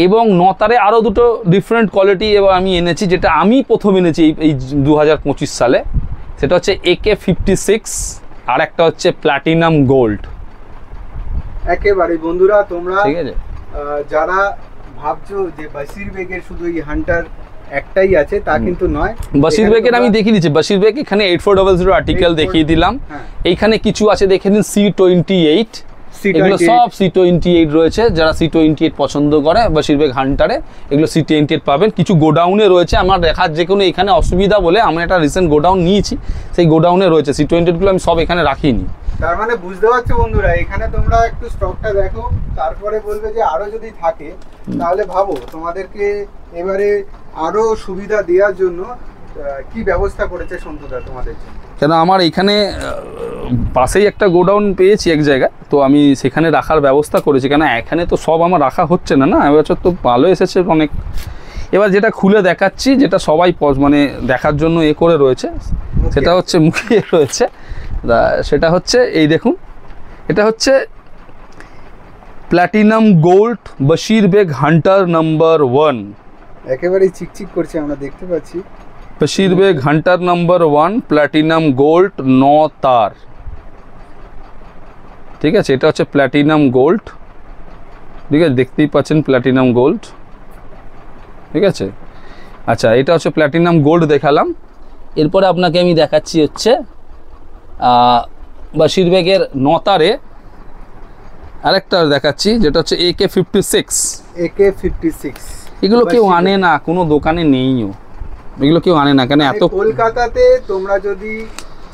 এবং 9 তারে আরও দুটো ডিফারেন্ট কোয়ালিটি এবার আমি এনেছি, যেটা আমি প্রথম এনেছি এই 2025 সালে। সেটা হচ্ছে AK56 আর একটা হচ্ছে প্ল্যাটিনাম গোল্ড। একেবারে বন্ধুরা তোমরা ঠিক আছে, যারা ভাবছো যে বশির বেগের শুধু এই হান্টার একটাই আছে, তা কিন্তু নয়। বশির বেগের আমি দেখিয়ে দিচ্ছি, বশির বেগ এখানে 8400 আর্টিকেল দেখিয়ে দিলাম। এইখানে কিছু আছে দেখে নিন, C28, এগুলো সব C28 রয়েছে। যারা C28 পছন্দ করে বশির বেগ হান্টারে এগুলো C28 পাবেন। কিছু গোডাউনে রয়েছে, আমার দেখার যে কোনো এখানে অসুবিধা বলে আমি একটা রিসেন্ট গোডাউন নিয়েছি, সেই গোডাউনে রয়েছে C28 গুলো, আমি সব এখানে রাখিনি। তার মানে বুঝতে পারছো বন্ধুরা, এখানে তোমরা একটু স্টকটা দেখো, তারপরে বলবে যে আরো যদি থাকে তাহলে ভাবো তোমাদেরকে এবারে আরো সুবিধা দেওয়ার জন্য কি ব্যবস্থা করেছে সন্তুদা তোমাদের জন্য। কেন আমার এখানে পাশেই একটা গোডাউন পেয়েছি এক জায়গায়, তো আমি সেখানে রাখার ব্যবস্থা করেছি, কেন এখানে তো সব আমার রাখা হচ্ছে না, এবছর তো ভালো এসেছে অনেক। এবার যেটা খুলে দেখাচ্ছি, যেটা সবাই মানে দেখার জন্য এ করে রয়েছে, সেটা হচ্ছে মুখে রয়েছে, সেটা হচ্ছে এই দেখুন, এটা হচ্ছে প্ল্যাটিনাম গোল্ড বশির বেগ হান্টার নম্বর 1। একেবারেই চিকচিক করছে, আমরা দেখতে পাচ্ছি। বশির বেগ হান্টার নম্বর 1 প্ল্যাটিনাম গোল্ড 9 তার। ঠিক আছে, এটা হচ্ছে প্ল্যাটিনাম গোল্ড, ঠিক আছে, দেখতেই পাচ্ছেন প্ল্যাটিনাম গোল্ড। ঠিক আছে, আচ্ছা এটা হচ্ছে প্ল্যাটিনাম গোল্ড দেখালাম। এরপরে আপনাকে আমি দেখাচ্ছি হচ্ছে বশির বেগের 9 তারে আরেকটা দেখাচ্ছি, যেটা হচ্ছে AK56। এগুলো কেউ আনে না, কোনো দোকানে নেইও, এগুলো কেউ আনে না, কেন এত কলকাতাতে তোমরা যদি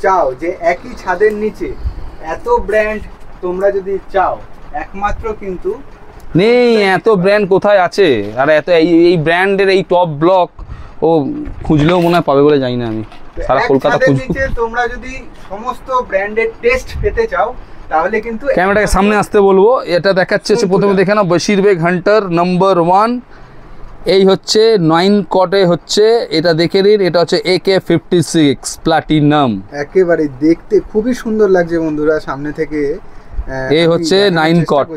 চাও যে একই ছাদের নিচে এত ব্র্যান্ড তোমরা যদি চাও, একমাত্র কিন্তু নেই, এত ব্র্যান্ড কোথায় আছে। আর এত এই ব্র্যান্ডের এই টপ ব্লক ও খুঁজলেও মনে হয় পাবে বলে জানি না, আমি সারা কলকাতা খুঁজবো। তোমরা যদি সমস্ত ব্র্যান্ডের টেস্ট পেতে চাও তাহলে কিন্তু ক্যামেরাটাকে সামনে আসতে বলবো। এটা দেখাচ্ছে প্রথমে দেখে নাও, বশির বেগ হান্টার নম্বর 1, এই হচ্ছে 9 কটে হচ্ছে, এটা দেখে নিন, এটা হচ্ছে AK56 প্লাটিনাম। একেবারে দেখতে খুবই সুন্দর লাগছে বন্ধুরা সামনে থেকে। এই হচ্ছে 9 কট,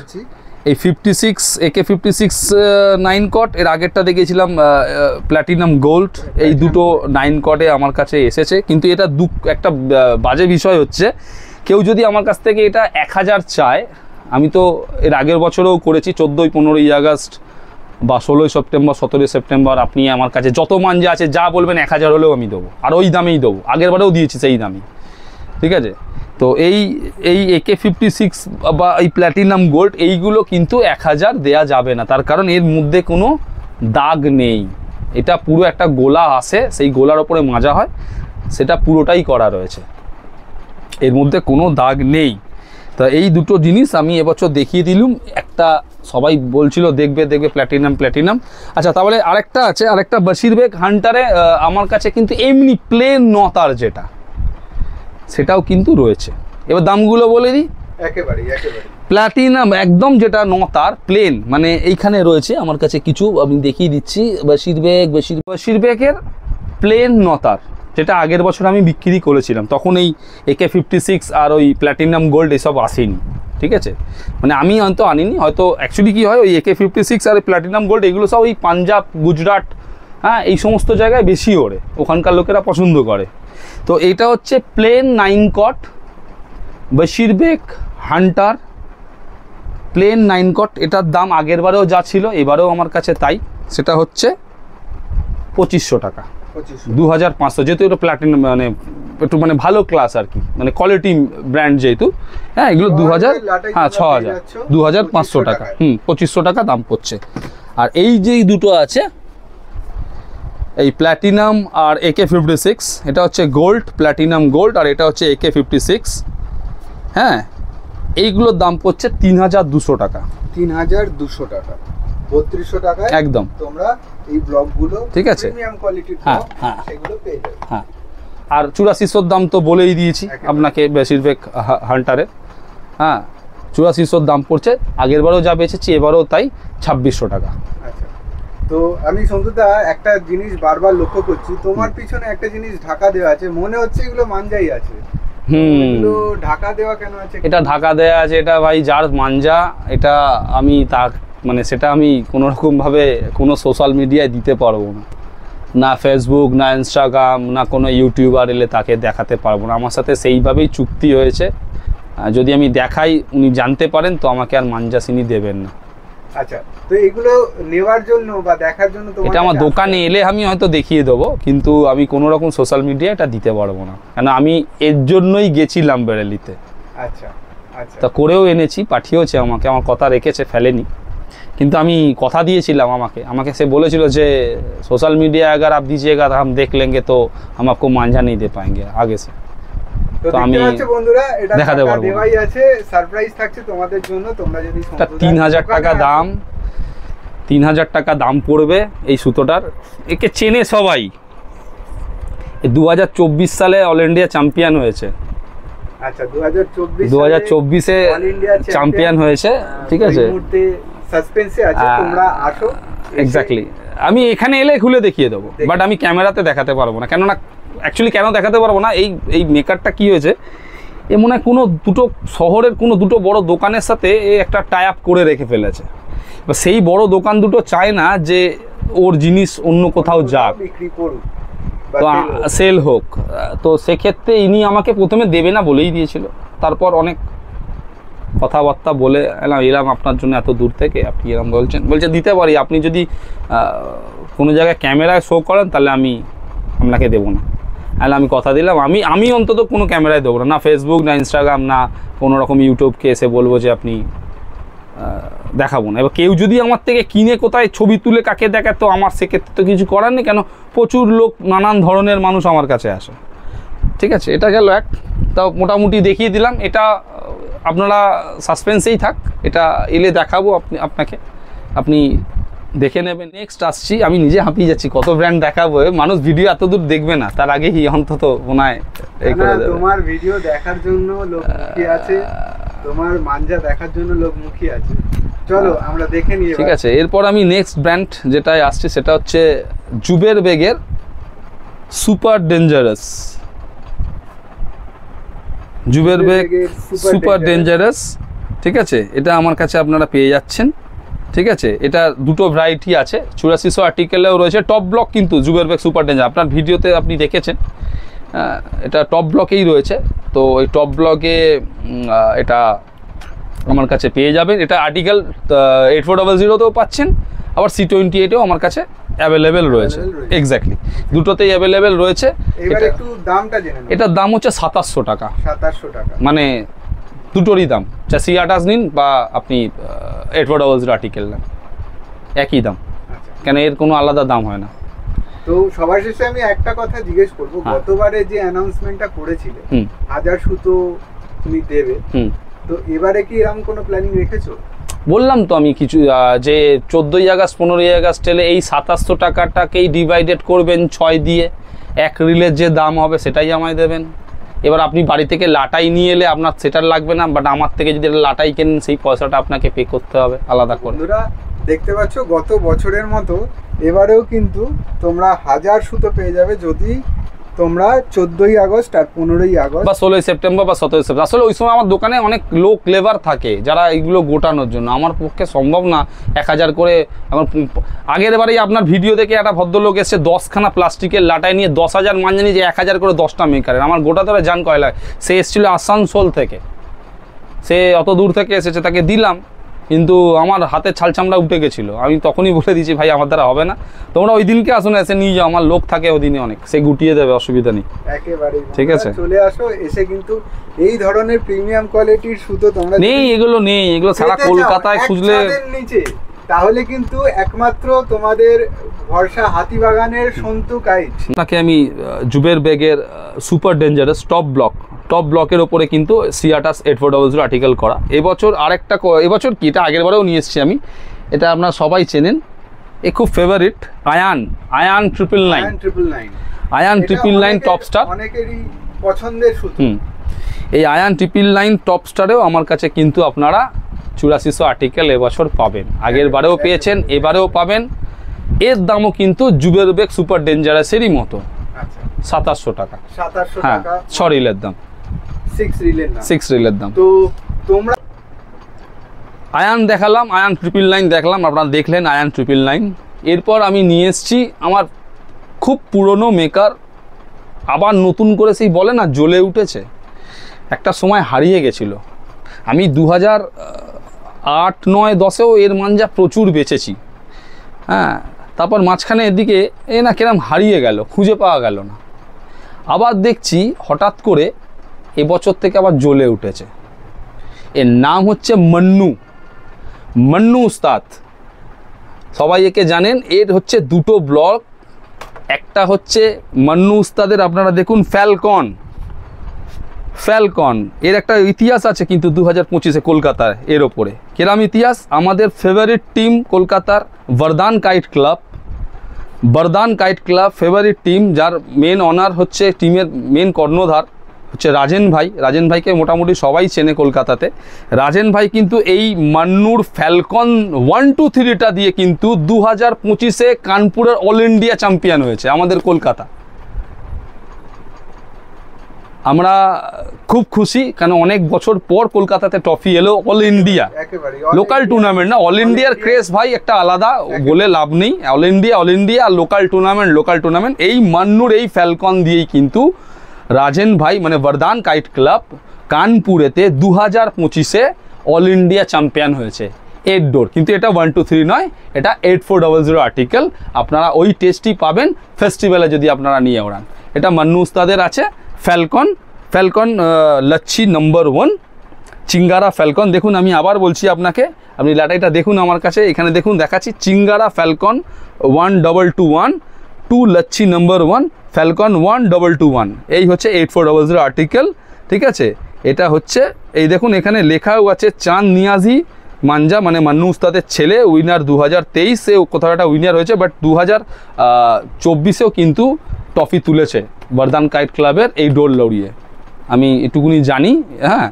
এই 56 AK56 9 কট। এর আগেরটা দেখেছিলাম প্ল্যাটিনাম গোল্ড। এই দুটো 9 কটে আমার কাছে এসেছে, কিন্তু এটা একটা বাজে বিষয় হচ্ছে, কেউ যদি আমার কাছ থেকে এটা 1000 চায়, আমি তো এর আগের বছরেও করেছি, 14-15 আগস্ট বা 16 সেপ্টেম্বর 17 সেপ্টেম্বর, আপনি আমার কাছে যত মান যা আছে যা বলবেন 1000 হলেও আমি দেবো, আর ওই দামেই দেবো, আগের বারেও দিয়েছি সেই দামেই। ঠিক আছে, তো এই AK56 বা এই প্ল্যাটিনাম গোল্ড এইগুলো কিন্তু 1000 দেয়া যাবে না, তার কারণ এর মধ্যে কোনো দাগ নেই। এটা পুরো একটা গোলা আসে, সেই গোলার ওপরে মাজা হয়, সেটা পুরোটাই করা রয়েছে, এর মধ্যে কোনো দাগ নেই। তা এই দুটো জিনিস আমি এবছর দেখিয়ে দিলুম। একটা সবাই বলছিল দেখবে প্ল্যাটিনাম। আচ্ছা, তাহলে আরেকটা আছে, আরেকটা বশির বেগ হান্টারে আমার কাছে কিন্তু এমনি প্লেন 9 তার যেটা, সেটাও কিন্তু রয়েছে। এবার দামগুলো বলে দিই। একেবারে প্ল্যাটিনাম একদম যেটা 9 তার প্লেন, মানে এইখানে রয়েছে আমার কাছে কিছু, আমি দেখিয়ে দিচ্ছি। বশির বেগের প্লেন 9 তার, যেটা আগের বছর আমি বিক্রি করেছিলাম, তখন এই AK56 আর ওই প্ল্যাটিনাম গোল্ড এসব আসেনি। ঠিক আছে, মানে আমি হয়তো আনিনি, হয়তো অ্যাকচুয়ালি কী হয়, ওই AK56 আর প্ল্যাটিনাম গোল্ড এগুলো সব ওই পাঞ্জাব, গুজরাট, হ্যাঁ এই সমস্ত জায়গায় বেশি ওড়ে, ওখানকার লোকেরা পছন্দ করে। তো এটা হচ্ছে প্লেন 9 কট বশির বেগ হান্টার প্লেন 9 কট, এটার দাম আগের বারেও যা ছিল এবারেও আমার কাছে তাই, সেটা হচ্ছে 2500 টাকা। 2500, যেহেতু এটা প্ল্যাটিনাম মানে একটু মানে ভালো ক্লাস আর কি, মানে কোয়ালিটি ব্র্যান্ড যেহেতু, হ্যাঁ এগুলো 2000, হ্যাঁ 6000, 2500 টাকা, 2500 টাকা দাম পড়ছে। আর এই যে দুটো আছে, এই প্ল্যাটিনাম আর AK56, এটা হচ্ছে গোল্ড, প্ল্যাটিনাম গোল্ড, আর এটা হচ্ছে AK56, হ্যাঁ এইগুলোর দাম পড়ছে 3200 টাকা। 3200 টাকা, 3200 টাকায় একদম তোমরা এই ব্লগগুলো, ঠিক আছে, প্রিমিয়াম কোয়ালিটির হ্যাঁ ব্লগ, হ্যাঁ সেগুলো পেয়ে যাবে। হ্যাঁ, আর 8400 দাম তো বলেই দিয়েছি আপনাকে, বেশিরভাগ হান্টারে, হ্যাঁ 8400 দাম পড়ছে, আগের বারেও যা বেচেছি এবারেও তাই, 2600 টাকা। আচ্ছা, তো আমি সন্তুদা একটা জিনিস বারবার লক্ষ্য করছি, তোমার পিছনে একটা জিনিস ঢাকা দেওয়া আছে, মনে হচ্ছে এগুলো মানজাই আছে। এগুলো ঢাকা দেওয়া কেন আছে? এটা ঢাকা দেওয়া আছে, এটা ভাই যার মাঞ্জা, এটা আমি তা মানে সেটা আমি কোনো রকমভাবে কোনো সোশ্যাল মিডিয়ায় দিতে পারবো না, না ফেসবুক, না ইনস্টাগ্রাম, না কোনো ইউটিউবার এলে তাকে দেখাতে পারবো না। আমার সাথে সেইভাবেই চুক্তি হয়েছে, যদি আমি দেখাই উনি জানতে পারেন তো আমাকে আর মাঞ্জা চিনি দেবেন না। আচ্ছা, তো এগুলো নেওয়ার জন্য বা দেখার জন্য এটা আমার দোকানে এলে আমি হয়তো দেখিয়ে দেবো, কিন্তু আমি কোনো রকম সোশ্যাল মিডিয়া এটা দিতে পারবো না, কেন আমি এর জন্যই গেছিলাম বেরেলিতে। আচ্ছা আচ্ছা, তা করেও এনেছি, পাঠিয়েওছে আমাকে, আমার কথা রেখেছে, ফেলেনি, কিন্তু আমি কথা দিয়েছিলাম, আমাকে সে বলেছিল যে সোশ্যাল मीडिया अगर आप दीजिएगा तो हम देख लेंगे, तो हम आपको मांझा नहीं दे पाएंगे आगे से। তো আমি বন্ধুরা এটা দেখাতে পারবো, দেওয়াই আছে, সারপ্রাইজ থাকছে তোমাদের জন্য। তোমরা যদি 3000 টাকা দাম, 3000 টাকা দাম পড়বে এই সুতোটার। একে চেনে সবাই, 2024 সালে অল ইন্ডিয়া চ্যাম্পিয়ন হয়েছে। আচ্ছা, 2024 এ অল ইন্ডিয়া চ্যাম্পিয়ন হয়েছে, ঠিক আছে। সাসপেন্সে আছে, তোমরা আসো। এক্স্যাক্টলি, আমি এখানে এলে খুলে দেখিয়ে দেবো, বাট আমি ক্যামেরাতে দেখাতে পারবো না। কেননা অ্যাকচুয়ালি কেন দেখাতে পারবো না, এই মেকারটা কি হয়েছে, এ মনে হয় কোনো দুটো শহরের কোনো দুটো বড় দোকানের সাথে এ একটা টাই আপ করে রেখে ফেলেছে। বা সেই বড় দোকান দুটো চায় না যে ওর জিনিস অন্য কোথাও যাক, তো সেল হোক। তো সেক্ষেত্রে ইনি আমাকে প্রথমে দেবে না বলেই দিয়েছিল, তারপর অনেক কথাবার্তা বলে এলাম আপনার জন্য এত দূর থেকে, আপনি এরকম বলছে দিতে পারি, আপনি যদি কোনো জায়গায় ক্যামেরায় শো করেন তাহলে আমি আপনাকে দেবো না। আমি কথা দিলাম, আমি অন্তত কোনো ক্যামেরায় দেবো না, ফেসবুক, না ইনস্টাগ্রাম, না কোনো রকম ইউটিউবকে এসে বলবো যে আপনি দেখাবো না। এবার কেউ যদি আমার থেকে কিনে কোথায় ছবি তুলে কাকে দেখায়, তো আমার সেক্ষেত্রে তো কিছু করার নেই, কেন প্রচুর লোক, নানান ধরনের মানুষ আমার কাছে আসে, ঠিক আছে। এটা গেল এক, তাও মোটামুটি দেখিয়ে দিলাম। এটা আপনারা সাসপেন্সেই থাক, এটা এলে দেখাবো আপনাকে, আপনি দেখে নেবেন। নেক্সট আসছি, আমি নিজে হাঁপিয়ে যাচ্ছি, কত ব্র্যান্ড দেখাবো, মানুষ ভিডিও এত দূর দেখবে না, তার আগেই অন্তত ওনায় এই করে দেবে। তোমার ভিডিও দেখার জন্য লোক মুখী আছে, তোমার মাঞ্জা দেখার জন্য লোক মুখী আছে, চলো আমরা দেখে নিই। ঠিক আছে, এরপর আমি নেক্সট ব্র্যান্ড যেটায় আসছি সেটা হচ্ছে জুবেরবেগের সুপার ডেঞ্জারাস। জুবেরবেগ সুপার ডেঞ্জারাস, ঠিক আছে। এটা আমার কাছে আপনারা পেয়ে যাচ্ছেন, ঠিক আছে। এটা দুটো ভ্যারাইটি আছে, 8400 আর্টিকেলেও রয়েছে, টপ ব্লক কিন্তু জুবেরবেগ সুপার ডেঞ্জার, আপনার ভিডিওতে আপনি দেখেছেন, এটা টপ ব্লকেই রয়েছে। তো এই টপ ব্লকে এটা আমার কাছে পেয়ে যাবেন। এটা আর্টিকেল 8400তেও পাচ্ছেন, আবার C28এও আমার কাছে অ্যাভেলেবেল রয়েছে। এক্স্যাক্টলি, দুটোতেই অ্যাভেলেবেল রয়েছে। এবার একটু দামটা জেনে নাও। এটার দাম হচ্ছে 2700 টাকা। 2700 টাকা, মানে দুটোরই দাম, চা C28 নিন বা আপনি 8400 আর্টিকেল নেন, একই দাম, কেন এর কোনো আলাদা দাম হয় না। তো সবার শেষে আমি একটা কথা জিজ্ঞেস করবো, গতবারে যে অ্যানাউন্সমেন্টটা করেছিলে 1000 সুতো তুমি দেবে, তো এবারে কি এরকম কোনো প্ল্যানিং রেখেছো? বললাম তো আমি কিছু, যে 14ই আগস্ট 15ই আগস্ট এলে এই 2700 টাকাটাকেই ডিভাইডেড করবেন 6 দিয়ে, এক রিলের যে দাম হবে সেটাই আমায় দেবেন। এবার আপনি বাড়ি থেকে লাটাই নিয়ে এলে আপনার সেটার লাগবে না, বাট আমার থেকে যদি লাটাই কেনেন সেই পয়সাটা আপনাকে পে করতে হবে আলাদা করে। বন্ধুরা দেখতে পাচ্ছ, গত বছরের মতো এবারেও কিন্তু তোমরা 1000 সুতো পেয়ে যাবে যদি তোমরা 14ই আগস্ট আর 15ই আগস্ট বা 16ই সেপ্টেম্বর বা 17ই সেপ্টেম্বর। আসলে ওই সময় আমার দোকানে অনেক লোক লেবার থাকে যারা এইগুলো গোটানোর জন্য, আমার পক্ষে সম্ভব না 1000 করে। এখন আগের বারেই আপনার ভিডিও দেখে একটা ভদ্রলোক এসে 10খানা প্লাস্টিকের লাটাই নিয়ে 10,000 মাঞ্জা নিয়ে যে 1000 করে 10টা মেকারের, আমার গোটা ধরে জান কয়লা। সে এসেছিলো আসানসোল থেকে, সে অত দূর থেকে এসেছে, তাকে দিলাম কিন্তু আমার হাতে ছাল চামড়া উঠে গেছিলো। আমি তখনই বলে দিয়েছি ভাই আমার দ্বারা হবে না, তোমরা ওই দিনকে আসো না, এসে নিয়ে যাও, আমার লোক থাকে ওই দিনে অনেক, সে গুটিয়ে দেবে, অসুবিধা নেই। একেবারে ঠিক আছে, চলে আসো, এসে কিন্তু এই ধরনের প্রিমিয়াম কোয়ালিটির সুতো তোমরা নেই, এগুলো নেই, এগুলো সারা কলকাতায় খুঁজলে নিচে, তাহলে কিন্তু একমাত্র তোমাদের ভরসা হাতিবাগানের সন্তু কাইট। আপনাকে আমি জুবের বেগের সুপার ডেঞ্জারাস টপ ব্লকের ওপরে কিন্তু সিয়াটাস 8400 আর্টিকেল করা। এবছর আরেকটা, এবছর কি এটা আগের বারেও নিয়ে এসেছি আমি, এটা আপনারা সবাই চেনেন, এ খুব favourite, Ayan 999 Ayan 999 top star, অনেকেরই পছন্দের সুতো। এই আয়ান 999 টপ স্টারেও আমার কাছে কিন্তু আপনারা 8400 আর্টিকেল এবছর পাবেন, আগের বারেও পেয়েছেন, এবারেও পাবেন। এর দামও কিন্তু জুবের বেগ সুপার ডেঞ্জারাসেরই মতো, 2700 টাকা। 2700 হ্যাঁ, টাকা 6 রিলের দাম, 6 রিলের দাম। তো তোমরা আয়ান দেখালাম, আয়ান 999 দেখলাম, আপনারা দেখলেন আয়ান 999। এরপর আমি নিয়ে এসেছি আমার খুব পুরনো মেকার, আবার নতুন করে সেই বলে না জ্বলে উঠেছে, একটা সময় হারিয়ে গেছিল। আমি 2008, 9, 10-এও এর মাঞ্জা প্রচুর বেচেছি, হ্যাঁ, তারপর মাঝখানে এদিকে না কিরম হারিয়ে গেল, খুঁজে পাওয়া গেল না। আবার দেখছি হঠাৎ করে এবছর থেকে আবার জ্বলে উঠেছে। এর নাম হচ্ছে মান্নু উস্তাদ, সবাই একে জানেন। এর হচ্ছে দুটো ব্লক, একটা হচ্ছে মান্নু উস্তাদের, আপনারা দেখুন ফ্যালকন, এর একটা ইতিহাস আছে কিন্তু 2025-এ কলকাতায় এর ওপরে। কিরম ইতিহাস? আমাদের ফেভারিট টিম কলকাতার বর্দান কাইট ক্লাব ফেভারিট টিম, যার মেন অনার হচ্ছে, টিমের মেন কর্ণধার হচ্ছে রাজেন ভাইকে মোটামুটি সবাই চেনে কলকাতাতে। রাজেন ভাই কিন্তু এই মান্নুর ফ্যালকন 1, 2, 3টা দিয়ে কিন্তু 2025-এ কানপুরের অল ইন্ডিয়া চ্যাম্পিয়ন হয়েছে আমাদের কলকাতা। আমরা খুব খুশি, কারণ অনেক বছর পর কলকাতাতে ট্রফি এলো, অল ইন্ডিয়া লোকাল টুর্নামেন্ট না, অল ইন্ডিয়ার ক্রেজ ভাই একটা আলাদা, বলে লাভ নেই। অল ইন্ডিয়া আর লোকাল টুর্নামেন্ট এই মান্নুর এই ফ্যালকন দিয়েই কিন্তু রাজেন ভাই মানে বর্দান কাইট ক্লাব কানপুরেতে 2025-এ অল ইন্ডিয়া চ্যাম্পিয়ন হয়েছে 8 ডোর। কিন্তু এটা 1, 2, 3 নয়, এটা 8400 আর্টিকেল। আপনারা ওই টেস্টই পাবেন ফেস্টিভ্যালে যদি আপনারা নিয়ে ওড়ান। এটা মান্নু উস্তাদের আছে ফ্যালকন লচ্ছি নম্বর 1 চিঙ্গারা ফ্যালকন। দেখুন আমি আবার বলছি আপনাকে, আপনি লাটাইটা দেখুন আমার কাছে, এখানে দেখুন দেখাচ্ছি, চিঙ্গারা ফ্যালকন 1221 2 লচ্ছি নম্বর 1 ফ্যালকন 1221, এই হচ্ছে 8400 আর্টিকেল। ঠিক আছে, এটা হচ্ছে এই দেখুন এখানে লেখাও আছে চাঁদ নিয়াজি মাঞ্জা, মানে মান্নু উস্তাদের ছেলে, উইনার 2023-এ কোথাও একটা উইনার হয়েছে, বাট 2024-এও কিন্তু ট্রফি তুলেছে বর্দান কাইট ক্লাবের এই ডোর লড়িয়ে, আমি এটুকুনি জানি। হ্যাঁ,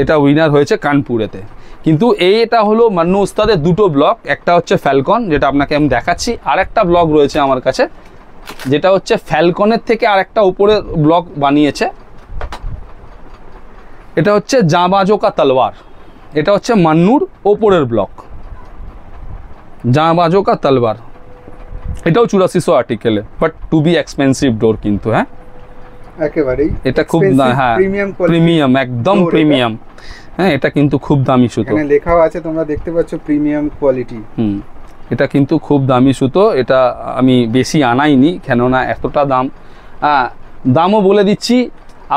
এটা উইনার হয়েছে কানপুরেতে। কিন্তু এটা হলো মান্নু উস্তাদের দুটো ব্লক, একটা হচ্ছে ফ্যালকন যেটা আপনাকে আমি দেখাচ্ছি, আর একটা ব্লক রয়েছে আমার কাছে যেটা হচ্ছে ফ্যালকনের থেকে আরেকটা উপরে ব্লক বানিয়েছে, এটা হচ্ছে জাঁবাজো কা তলোয়ার। এটা হচ্ছে মান্নুর ওপরের ব্লক, জাঁবাজো কা তলোয়ার। এটাও 8400 আর্টিকেলে, বাট টু বি এক্সপেন্সিভ ডোর কিন্তু। হ্যাঁ, একেবারেই এটা খুব, হ্যাঁ প্রিমিয়াম, একদম প্রিমিয়াম। হ্যাঁ, এটা কিন্তু খুব দামি সুতো, এখানে লেখাও আছে তোমরা দেখতে পাচ্ছ প্রিমিয়াম কোয়ালিটি। এটা কিন্তু খুব দামি সুতো, এটা আমি বেশি আনাইনি কেননা এতটা দাম। দামও বলে দিচ্ছি,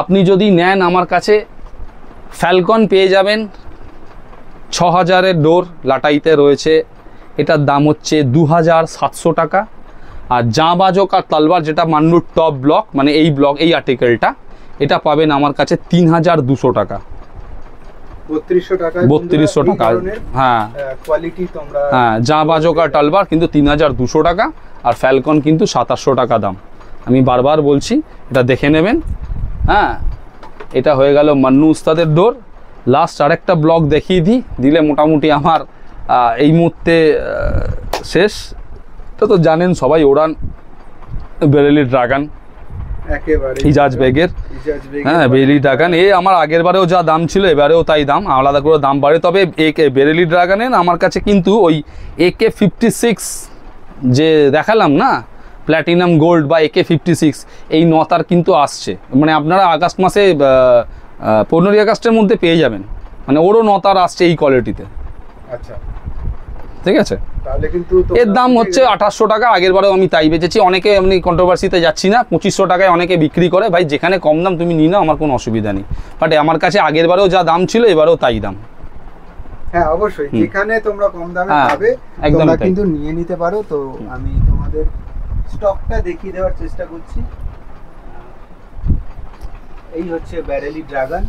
আপনি যদি নেন আমার কাছে ফ্যালকন পেয়ে যাবেন 6000-এর ডোর লাটাইতে রয়েছে, এটার দাম হচ্ছে 2700 টাকা। আর জাঁবাজো কা তলবার যেটা মান্নুর টপ ব্লক, মানে এই ব্লক এই আর্টিকেলটা, এটা পাবেন আমার কাছে 3200 টাকা, 3200 টাকা। হ্যাঁ কোয়ালিটি তোমরা, হ্যাঁ জাঁবাজো কা তলবার কিন্তু 3200 টাকা, আর ফ্যালকন কিন্তু 2700 টাকা দাম। আমি বারবার বলছি, এটা দেখে নেবেন। হ্যাঁ, এটা হয়ে গেল মান্নু উস্তাদের ডোর। লাস্ট আরেকটা ব্লক দেখিয়ে দিলে মোটামুটি আমার এই মুহূর্তে শেষ। এটা তো জানেন সবাই, ওড়ান বেরেলি ড্রাগন, একেবারে ইজাজ বেগের। হ্যাঁ, বেরেলি ড্রাগন, এ আমার আগের বারেও যা দাম ছিল এবারেও তাই দাম, আলাদা করে দাম বাড়ে। তবে বেরেলি ড্রাগনের আমার কাছে কিন্তু ওই AK56 যে দেখালাম না, প্ল্যাটিনাম গোল্ড বা AK56, এই নতার কিন্তু আসছে, মানে আপনারা আগস্ট মাসে 15ই আগস্টের মধ্যে পেয়ে যাবেন, মানে ওরও নতার আসছে এই কোয়ালিটিতে। আচ্ছা, ঠিক আছে। তাহলে কিন্তু এর দাম হচ্ছে 2800 টাকা, আগের বারেও আমি তাই বেচেছি। অনেকে এমনি কন্ট্রোভার্সিতে যাচ্ছি না, 2500 টাকায় অনেকে বিক্রি করে। ভাই যেখানে কম দাম তুমি নিয়ে নাও, আমার কোনো অসুবিধা নেই, বাট আমার কাছে আগের বারেও যা দাম ছিল এবারেও তাই দাম। হ্যাঁ অবশ্যই, যেখানে তোমরা কম দামে হ্যাঁ, পাবে একদম তোমরা তাই। কিন্তু নিয়ে নিতে পারো। তো আমি তোমাদের স্টকটা দেখিয়ে দেওয়ার চেষ্টা করছি। এই হচ্ছে ব্যারেলি ড্রাগন।